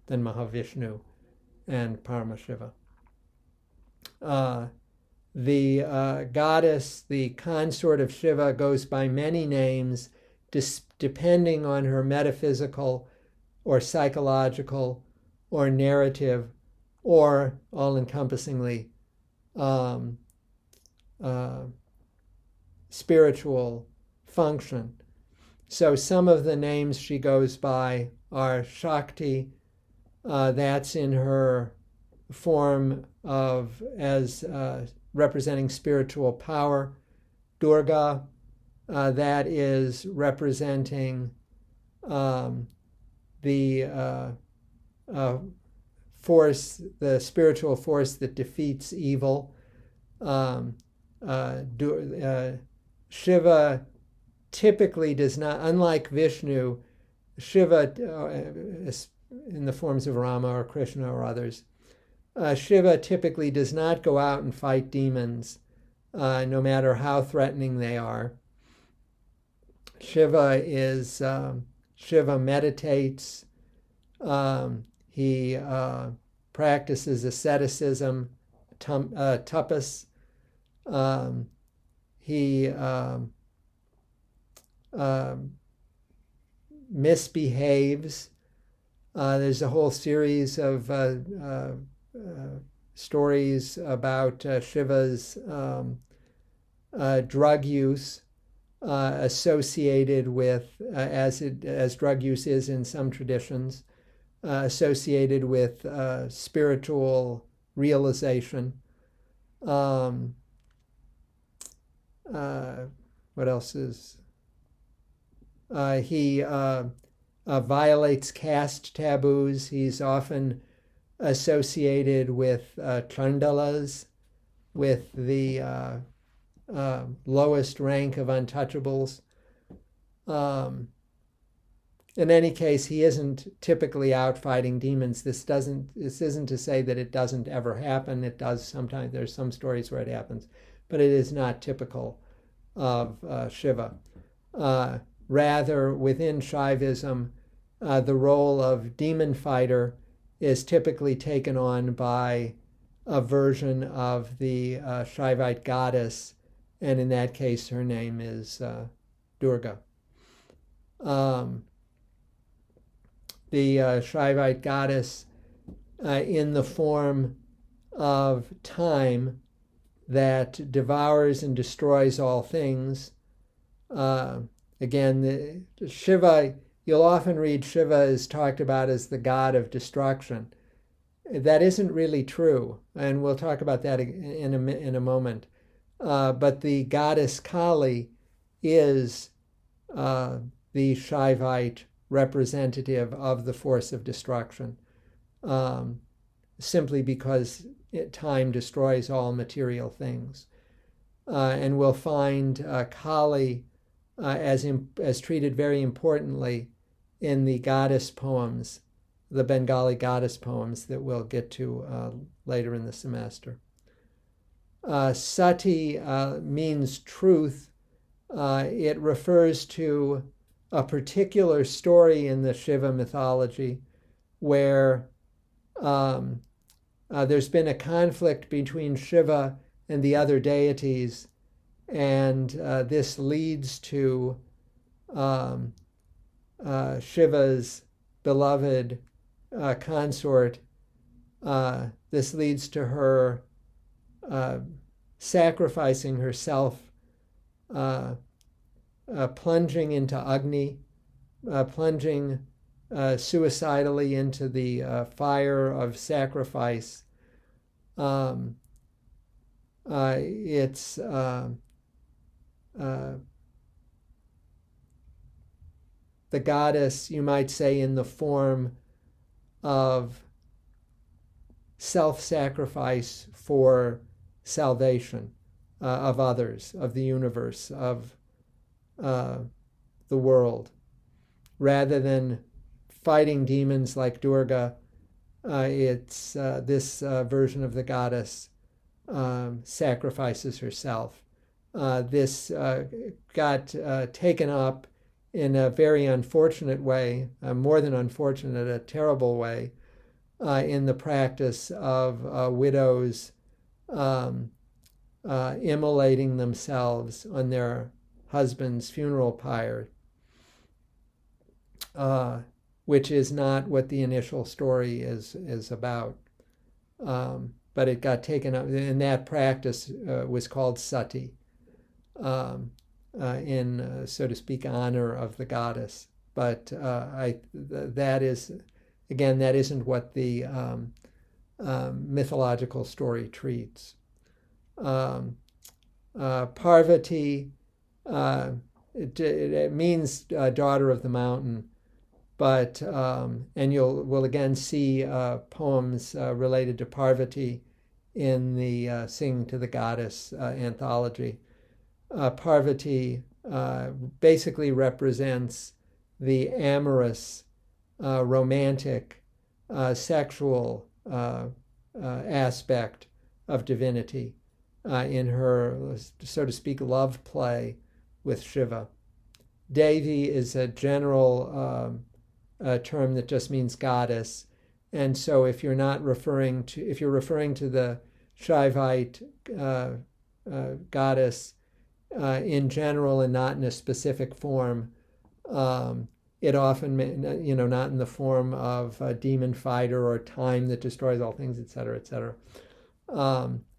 than Mahavishnu and Paramashiva. The goddess, the consort of Shiva, goes by many names depending on her metaphysical or psychological or narrative or all-encompassingly spiritual function. So some of the names she goes by are Shakti, that's in her form of as representing spiritual power. Durga, that is representing the force, the spiritual force that defeats evil. Shiva typically does not, unlike Vishnu, Shiva, in the forms of Rama or Krishna or others, Shiva typically does not go out and fight demons, no matter how threatening they are. Shiva meditates. He practices asceticism, tapas. He misbehaves. There's a whole series of stories about Shiva's drug use associated with, as drug use is in some traditions, associated with spiritual realization. What else is? He violates caste taboos. He's often associated with chandalas, with the lowest rank of untouchables. In any case, he isn't typically out fighting demons. This isn't to say that it doesn't ever happen. It does sometimes. There's some stories where it happens, but it is not typical of Shiva. Rather, within Shaivism, the role of demon fighter is typically taken on by a version of the Shaivite goddess, and in that case, her name is Durga. The Shaivite goddess, in the form of time that devours and destroys all things. Again, Shiva, you'll often read Shiva is talked about as the god of destruction. That isn't really true, and we'll talk about that in a moment. But the goddess Kali is the Shaivite representative of the force of destruction, simply because time destroys all material things. And we'll find Kali as treated very importantly in the goddess poems, the Bengali goddess poems that we'll get to later in the semester. Sati means truth. It refers to a particular story in the Shiva mythology where there's been a conflict between Shiva and the other deities, and this leads to Shiva's beloved consort. This leads to her sacrificing herself, plunging into Agni, plunging suicidally into the fire of sacrifice. It's the goddess, you might say, in the form of self-sacrifice for salvation of others, of the universe, of the world. Rather than fighting demons like Durga, it's this version of the goddess sacrifices herself. This got taken up in a very unfortunate way, more than unfortunate, a terrible way, in the practice of widows immolating themselves on their husband's funeral pyre, which is not what the initial story is about. but it got taken up, and that practice was called sati, in, so to speak, honor of the goddess. But that is, again, that isn't what the mythological story treats. Parvati, it means daughter of the mountain, but and we'll again see poems related to Parvati in the Singing to the Goddess anthology. Parvati basically represents the amorous, romantic, sexual aspect of divinity in her, so to speak, love play with Shiva. Devi is a general term that just means goddess, and so if you're referring to the Shaivite goddess in general and not in a specific form, it often, not in the form of a demon fighter or time that destroys all things, etc., etc.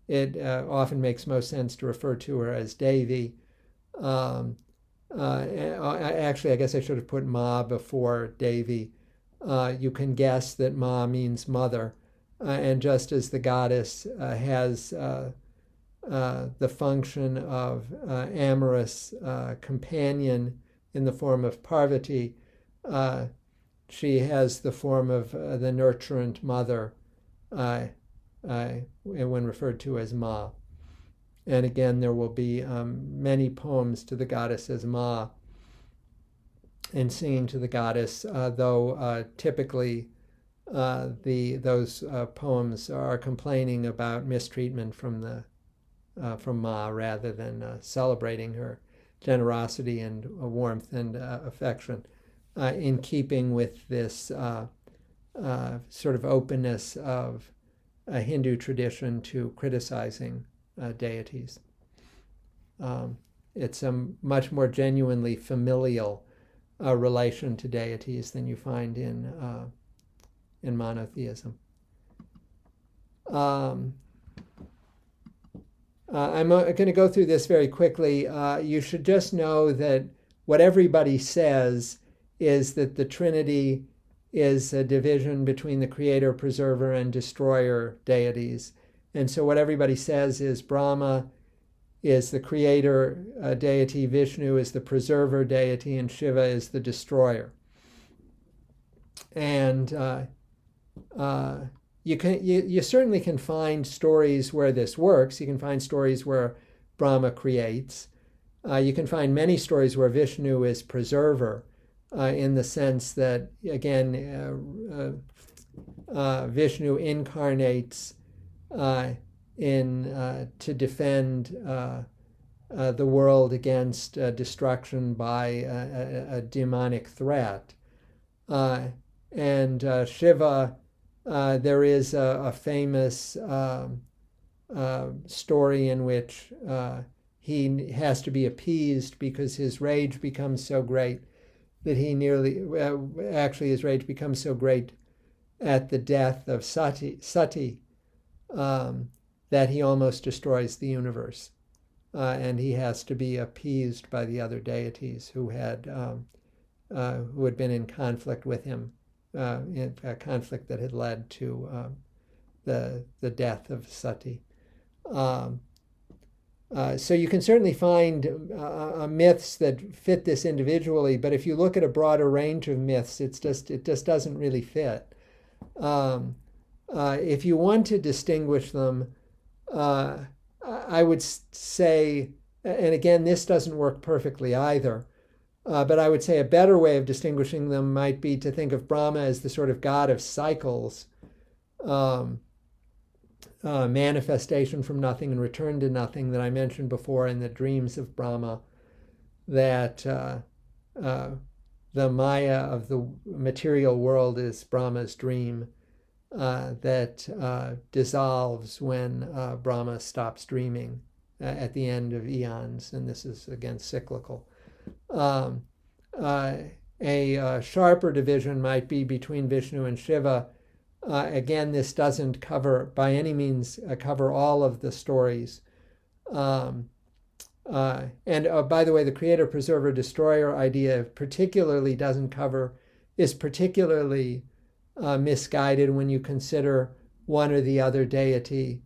It often makes most sense to refer to her as Devi. Actually, I guess I should have put Ma before Devi. You can guess that Ma means mother, and just as the goddess has the function of amorous companion in the form of Parvati, she has the form of the nurturant mother when referred to as Ma. And again, there will be many poems to the goddess as Ma and singing to the goddess, though typically those poems are complaining about mistreatment from Ma rather than celebrating her generosity and warmth and affection, in keeping with this sort of openness of a Hindu tradition to criticizing deities. It's a much more genuinely familial relation to deities than you find in monotheism. I'm going to go through this very quickly. You should just know that what everybody says is that the Trinity is a division between the creator, preserver, and destroyer deities. And so what everybody says is Brahma is the creator deity, Vishnu is the preserver deity, and Shiva is the destroyer. And you certainly can find stories where this works. You can find stories where Brahma creates. You can find many stories where Vishnu is preserver, in the sense that, again, Vishnu incarnates to defend the world against destruction by a demonic threat. And Shiva, there is a famous story in which he has to be appeased because his rage becomes so great that his rage becomes so great at the death of Sati, that he almost destroys the universe. And he has to be appeased by the other deities who had been in conflict with him, in a conflict that had led to the death of Sati. So you can certainly find myths that fit this individually, but if you look at a broader range of myths, it just doesn't really fit. If you want to distinguish them, I would say, and again, this doesn't work perfectly either, but I would say a better way of distinguishing them might be to think of Brahma as the sort of god of cycles, manifestation from nothing and return to nothing that I mentioned before in the dreams of Brahma, that the Maya of the material world is Brahma's dream, that dissolves when Brahma stops dreaming at the end of eons, and this is again cyclical. A sharper division might be between Vishnu and Shiva, Again, this doesn't cover, by any means, cover all of the stories. And by the way, the creator, preserver, destroyer idea particularly is particularly misguided when you consider one or the other deity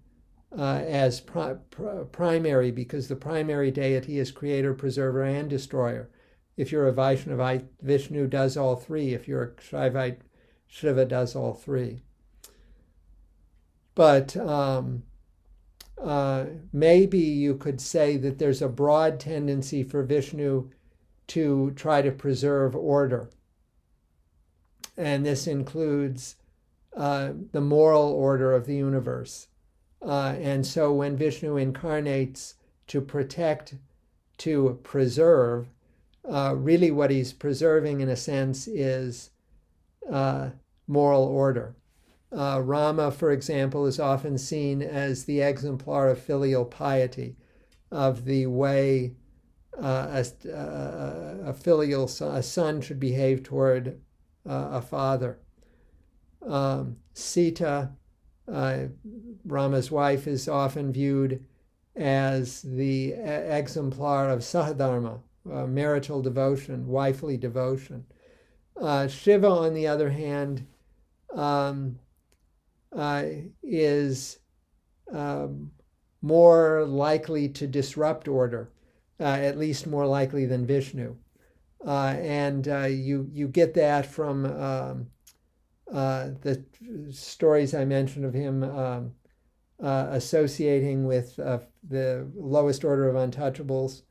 as primary, because the primary deity is creator, preserver, and destroyer. If you're a Vaishnavite, Vishnu does all three. If you're a Shaivite, Shiva does all three. But maybe you could say that there's a broad tendency for Vishnu to try to preserve order. And this includes the moral order of the universe. And so when Vishnu incarnates to protect, to preserve, really what he's preserving in a sense is moral order. Rama, for example, is often seen as the exemplar of filial piety, of the way a son should behave toward a father. Sita, Rama's wife, is often viewed as the exemplar of sahadharma, marital devotion, wifely devotion. Shiva, on the other hand, is more likely to disrupt order, at least more likely than Vishnu. And you get that from the stories I mentioned of him associating with the lowest order of untouchables,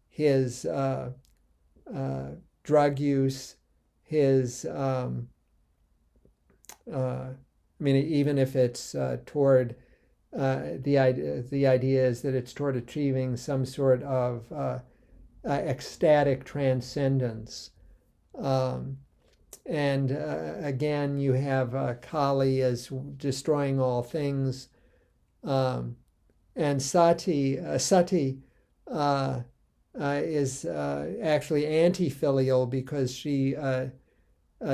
his drug use, his even if it's toward the idea is that it's toward achieving some sort of ecstatic transcendence. And again, you have Kali as destroying all things, and Sati is actually anti-filial because she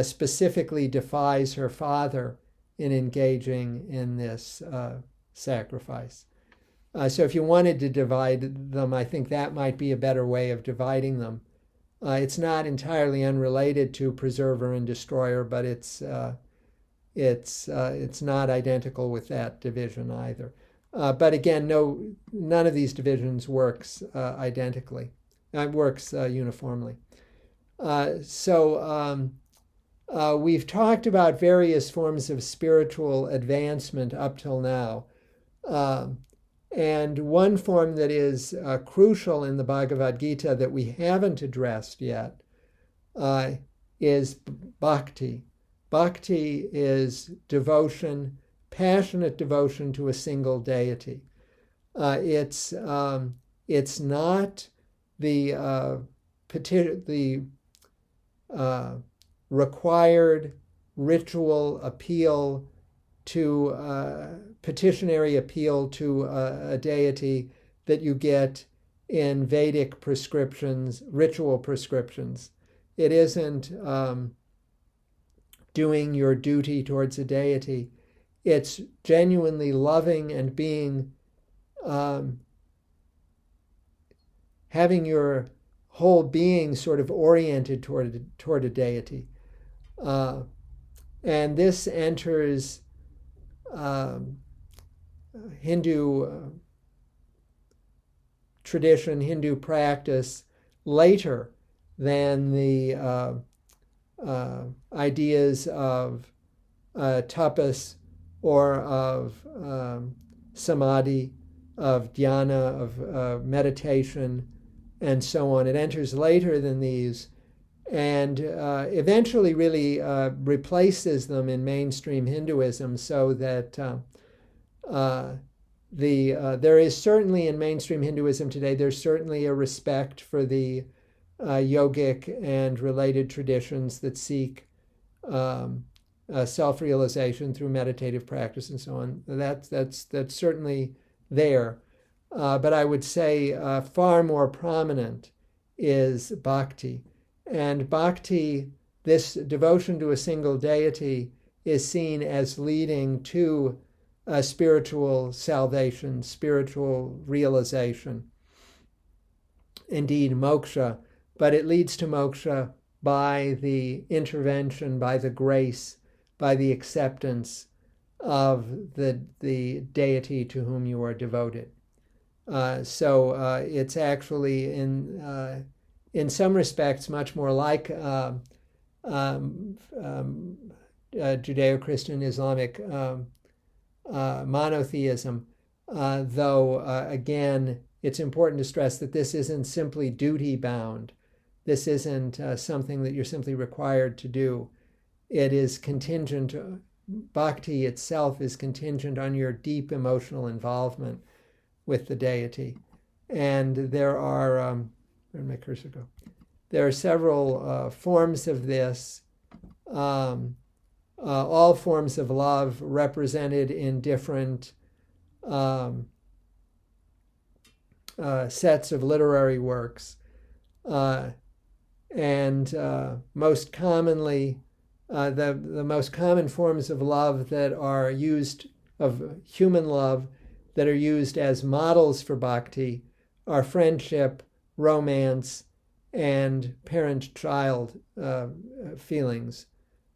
specifically defies her father in engaging in this sacrifice. So if you wanted to divide them, I think that might be a better way of dividing them. It's not entirely unrelated to preserver and destroyer, but it's not identical with that division either. But again, none of these divisions works identically. It works uniformly. So we've talked about various forms of spiritual advancement up till now. And one form that is crucial in the Bhagavad Gita that we haven't addressed yet is bhakti. Bhakti is devotion, passionate devotion to a single deity. It's not the required ritual appeal to petitionary appeal to a deity that you get in Vedic prescriptions, ritual prescriptions. It isn't doing your duty towards a deity. It's genuinely loving and being, having your whole being sort of oriented toward a deity. And this enters Hindu tradition, Hindu practice later than the ideas of tapas or of samadhi, of dhyana, of meditation, and so on. It enters later than these and eventually really replaces them in mainstream Hinduism, so that there is certainly in mainstream Hinduism today, there's certainly a respect for the yogic and related traditions that seek self-realization through meditative practice and so on. That's certainly there. But I would say far more prominent is bhakti. And bhakti, this devotion to a single deity, is seen as leading to spiritual salvation, spiritual realization, indeed moksha, but it leads to moksha by the intervention, by the grace, by the acceptance of the deity to whom you are devoted. So it's actually in some respects much more like Judeo-Christian Islamic monotheism, though again, it's important to stress that this isn't simply duty-bound. This isn't something that you're simply required to do. It is contingent. Bhakti itself is contingent on your deep emotional involvement with the deity. And there are, where did my cursor go? There are several forms of this, all forms of love represented in different sets of literary works. And most commonly, the most common forms of love that are used, of human love, that are used as models for bhakti are friendship, romance, and parent-child feelings.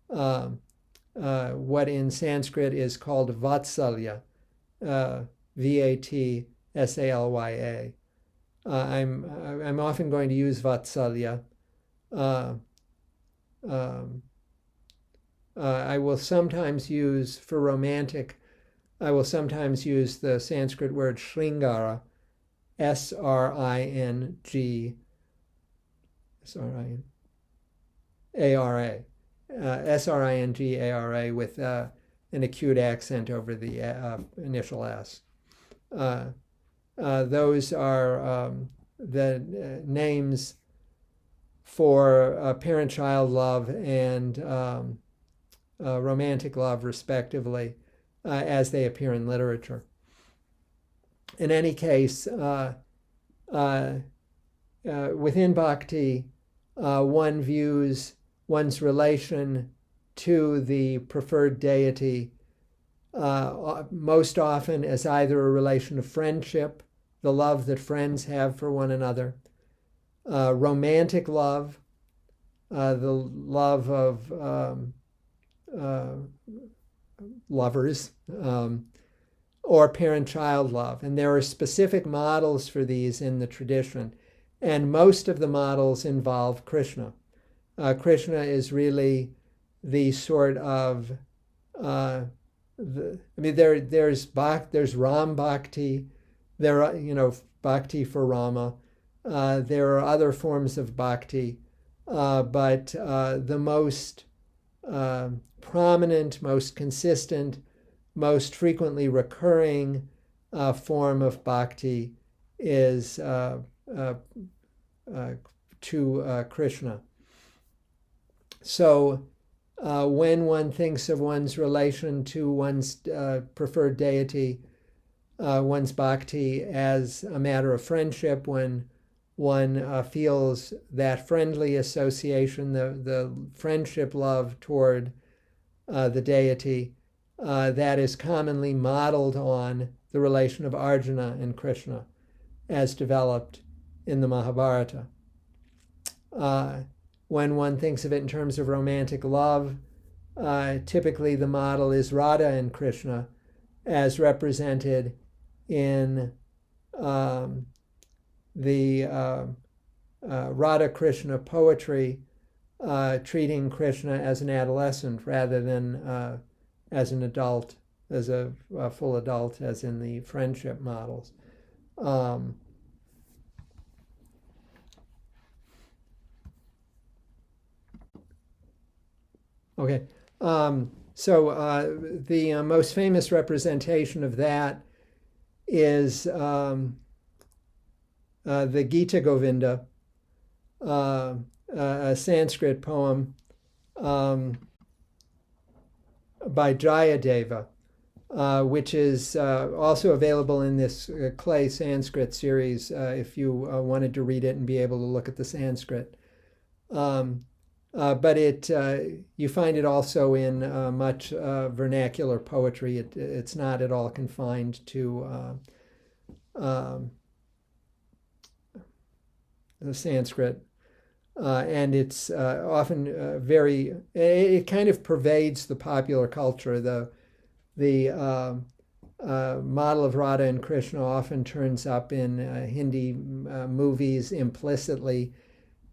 What in Sanskrit is called vatsalya, V-A-T-S-A-L-Y-A. I'm often going to use vatsalya. I will sometimes use, for romantic, I will sometimes use the Sanskrit word Sringara, S-R-I-N-G, S-R-I-N-A-R-A, S-R-I-N-G-A-R-A with an acute accent over the initial S. Those are the names for parent-child love and romantic love, respectively, as they appear in literature. In any case, within bhakti, one views one's relation to the preferred deity most often as either a relation of friendship, the love that friends have for one another, romantic love, the love of lovers, or parent-child love. And there are specific models for these in the tradition. And most of the models involve Krishna. Krishna is really the sort of, there's Ram Bhakti, there are, Bhakti for Rama. There are other forms of Bhakti, but the most prominent, most consistent, most frequently recurring form of Bhakti is to Krishna. So when one thinks of one's relation to one's preferred deity, one's bhakti as a matter of friendship, when one feels that friendly association, the friendship love toward the deity, that is commonly modeled on the relation of Arjuna and Krishna as developed in the Mahabharata. When one thinks of it in terms of romantic love, typically the model is Radha and Krishna as represented in the Radha Krishna poetry, treating Krishna as an adolescent rather than as an adult, as a full adult, as in the friendship models. Okay, so the most famous representation of that is the Gita Govinda, a Sanskrit poem by Jayadeva, which is also available in this Clay Sanskrit series if you wanted to read it and be able to look at the Sanskrit. But you find it also in much vernacular poetry. It's not at all confined to the Sanskrit. And it's often it kind of pervades the popular culture. The model of Radha and Krishna often turns up in Hindi movies implicitly.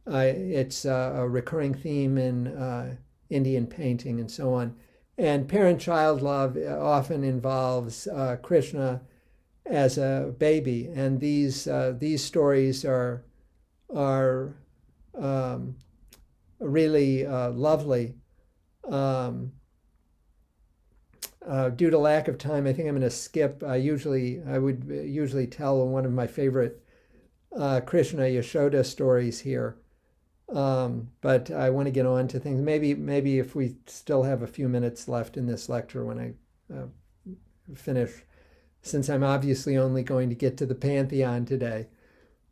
It's a recurring theme in Indian painting and so on. And parent-child love often involves Krishna as a baby, and these stories are really lovely. Due to lack of time, I think I'm going to skip. I would usually tell one of my favorite Krishna Yashoda stories here. But I want to get on to things. Maybe if we still have a few minutes left in this lecture when I finish, since I'm obviously only going to get to the pantheon today,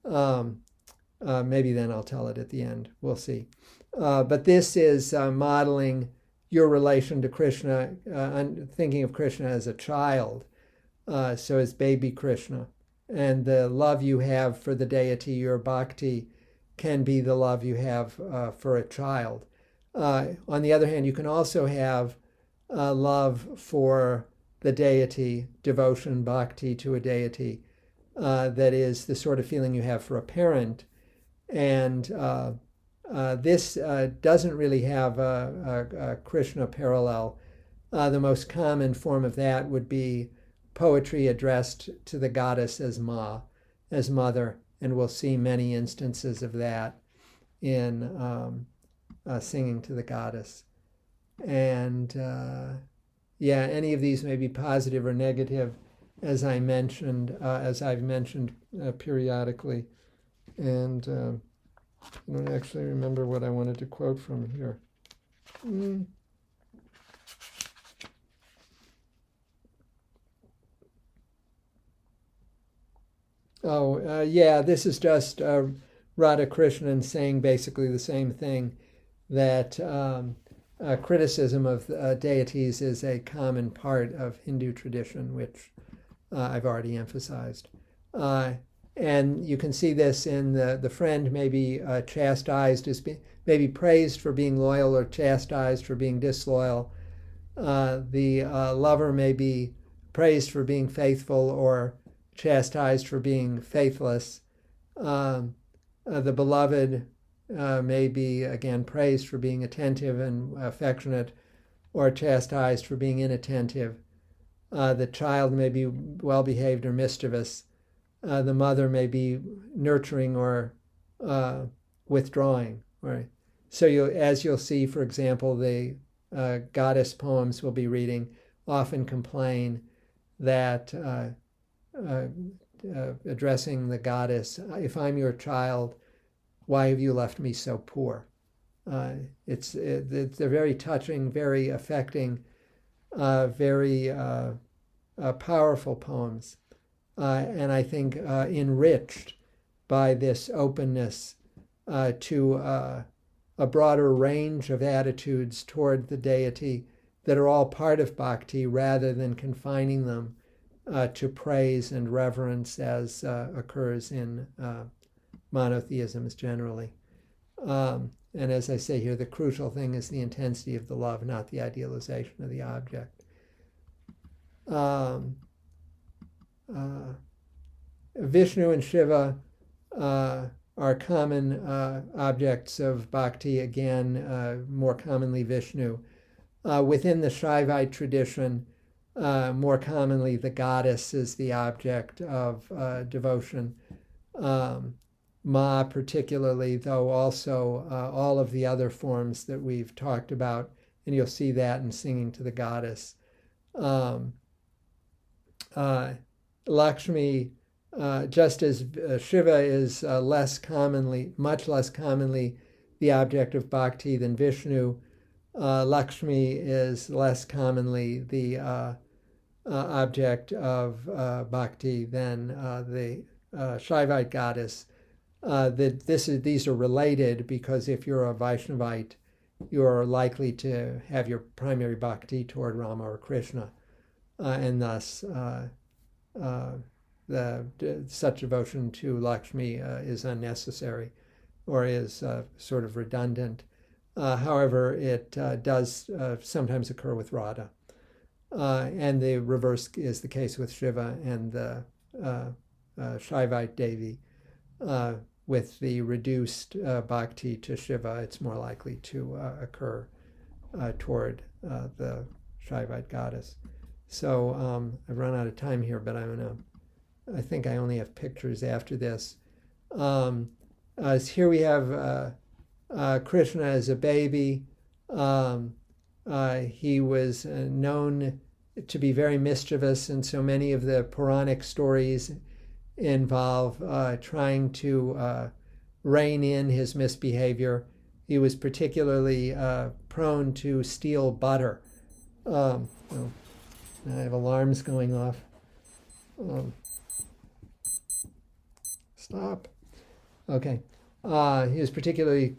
maybe then I'll tell it at the end. We'll see. But this is modeling your relation to Krishna, thinking of Krishna as a child, so as baby Krishna, and the love you have for the deity, your bhakti, can be the love you have for a child. On the other hand, you can also have love for the deity, devotion, bhakti to a deity, that is the sort of feeling you have for a parent. And this doesn't really have a Krishna parallel. The most common form of that would be poetry addressed to the goddess as Ma, as mother. And we'll see many instances of that in singing to the goddess. And any of these may be positive or negative, as I've mentioned periodically. And I don't actually remember what I wanted to quote from here. This is just Radha Krishnan saying basically the same thing, that criticism of deities is a common part of Hindu tradition, which I've already emphasized. And you can see this in the friend may be chastised, maybe praised for being loyal or chastised for being disloyal. The lover may be praised for being faithful or chastised for being faithless. The beloved may be, again, praised for being attentive and affectionate or chastised for being inattentive. The child may be well-behaved or mischievous. The mother may be nurturing or withdrawing. Right? So as you'll see, for example, the goddess poems we'll be reading often complain that addressing the goddess, if I'm your child, why have you left me so poor? They're very touching, very affecting, very powerful poems. And I think enriched by this openness to a broader range of attitudes toward the deity that are all part of bhakti, rather than confining them to praise and reverence as occurs in monotheisms generally. And as I say here, the crucial thing is the intensity of the love, not the idealization of the object. Vishnu and Shiva are common objects of bhakti, again, more commonly Vishnu. Within the Shaivite tradition, more commonly the goddess is the object of devotion. Ma particularly, though also all of the other forms that we've talked about, and you'll see that in singing to the goddess. Lakshmi, just as Shiva is much less commonly the object of bhakti than Vishnu, Lakshmi is less commonly the object of bhakti than the Shaivite goddess. These are related because if you're a Vaishnavite, you're likely to have your primary bhakti toward Rama or Krishna, and thus such devotion to Lakshmi is unnecessary or is sort of redundant. However, it does sometimes occur with Radha. And the reverse is the case with Shiva and the Shaivite Devi. With the reduced bhakti to Shiva, it's more likely to occur toward the Shaivite goddess. So I've run out of time here, but I think I only have pictures after this. Here we have Krishna as a baby. He was known to be very mischievous, and so many of the Puranic stories involve trying to rein in his misbehavior. He was particularly prone to steal butter. I have alarms going off. Stop. Okay. He was particularly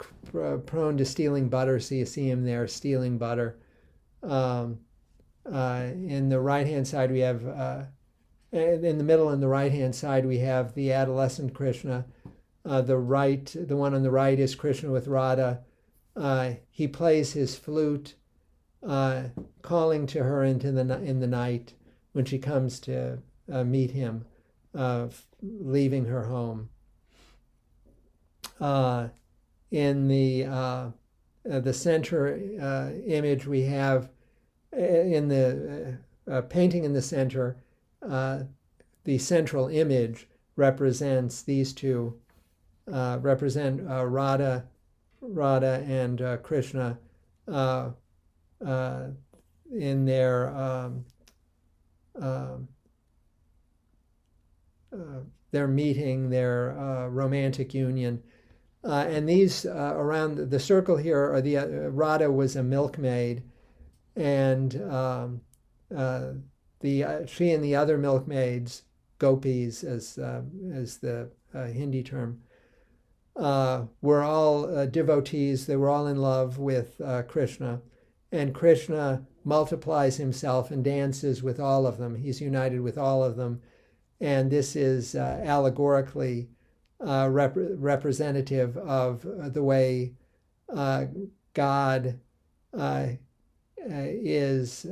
prone to stealing butter, so you see him there stealing butter. In the right-hand side, we have, in the middle and the right-hand side, we have the adolescent Krishna. The one on the right is Krishna with Radha. He plays his flute, calling to her in the night when she comes to meet him, leaving her home. In the center image, we have in the painting in the center, the central image represents these two, represent Radha and Krishna in their meeting, their romantic union. And these around the circle here are Radha was a milkmaid, and she and the other milkmaids, gopis as the Hindi term, were all devotees. They were all in love with Krishna, and Krishna multiplies himself and dances with all of them. He's united with all of them, and this is allegorically representative of the way God is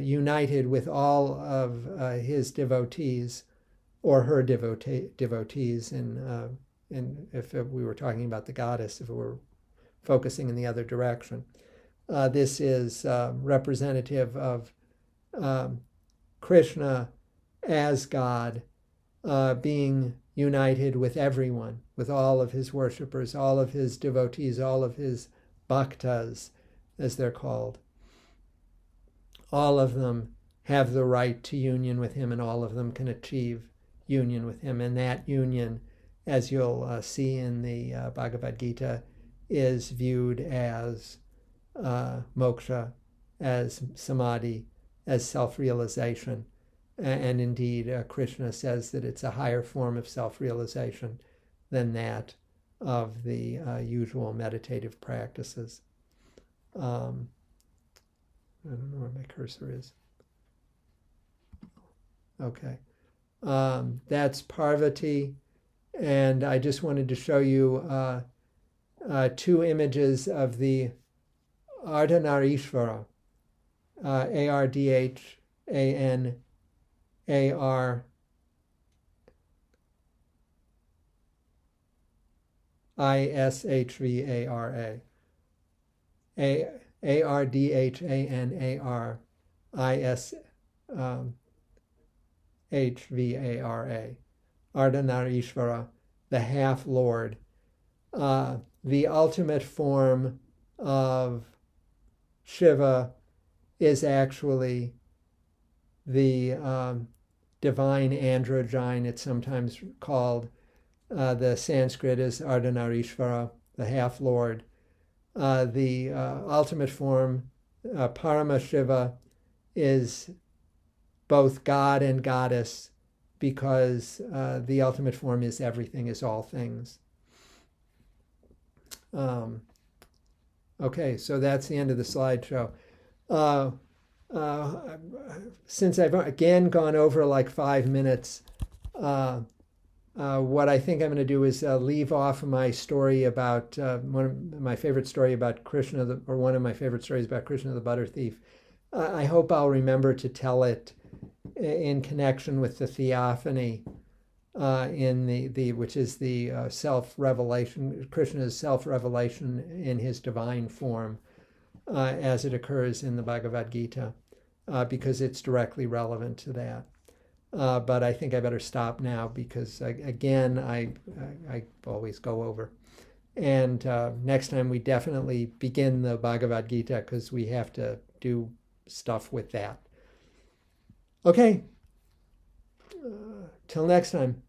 united with all of his devotees, or her devotees, and if we were talking about the goddess, if we were focusing in the other direction. This is representative of Krishna as God being united with everyone, with all of his worshippers, all of his devotees, all of his bhaktas, as they're called. All of them have the right to union with him, and all of them can achieve union with him. And that union, as you'll see in the Bhagavad Gita, is viewed as moksha, as samadhi, as self-realization. And indeed, Krishna says that it's a higher form of self-realization than that of the usual meditative practices. I don't know where my cursor is. Okay. That's Parvati. And I just wanted to show you two images of the Ardhanarishvara, Ardhanarishvara, Ardhanarishvara, the half-Lord, the ultimate form of Shiva is actually the divine androgyne, it's sometimes called. The Sanskrit is Ardhanarishvara, the half-Lord. The ultimate form, Paramashiva, is both God and goddess, because the ultimate form is everything, is all things. Okay, so that's the end of the slideshow. Uh, uh, since I've again gone over like 5 minutes, what I think I'm going to do is leave off my story about one of my favorite story about Krishna, or one of my favorite stories about Krishna the butter thief. I hope I'll remember to tell it in connection with the theophany, in the which is the self-revelation, Krishna's self-revelation in his divine form, as it occurs in the Bhagavad Gita, because it's directly relevant to that. But I think I better stop now because, again, I always go over. And next time we definitely begin the Bhagavad Gita because we have to do stuff with that. Okay, till next time.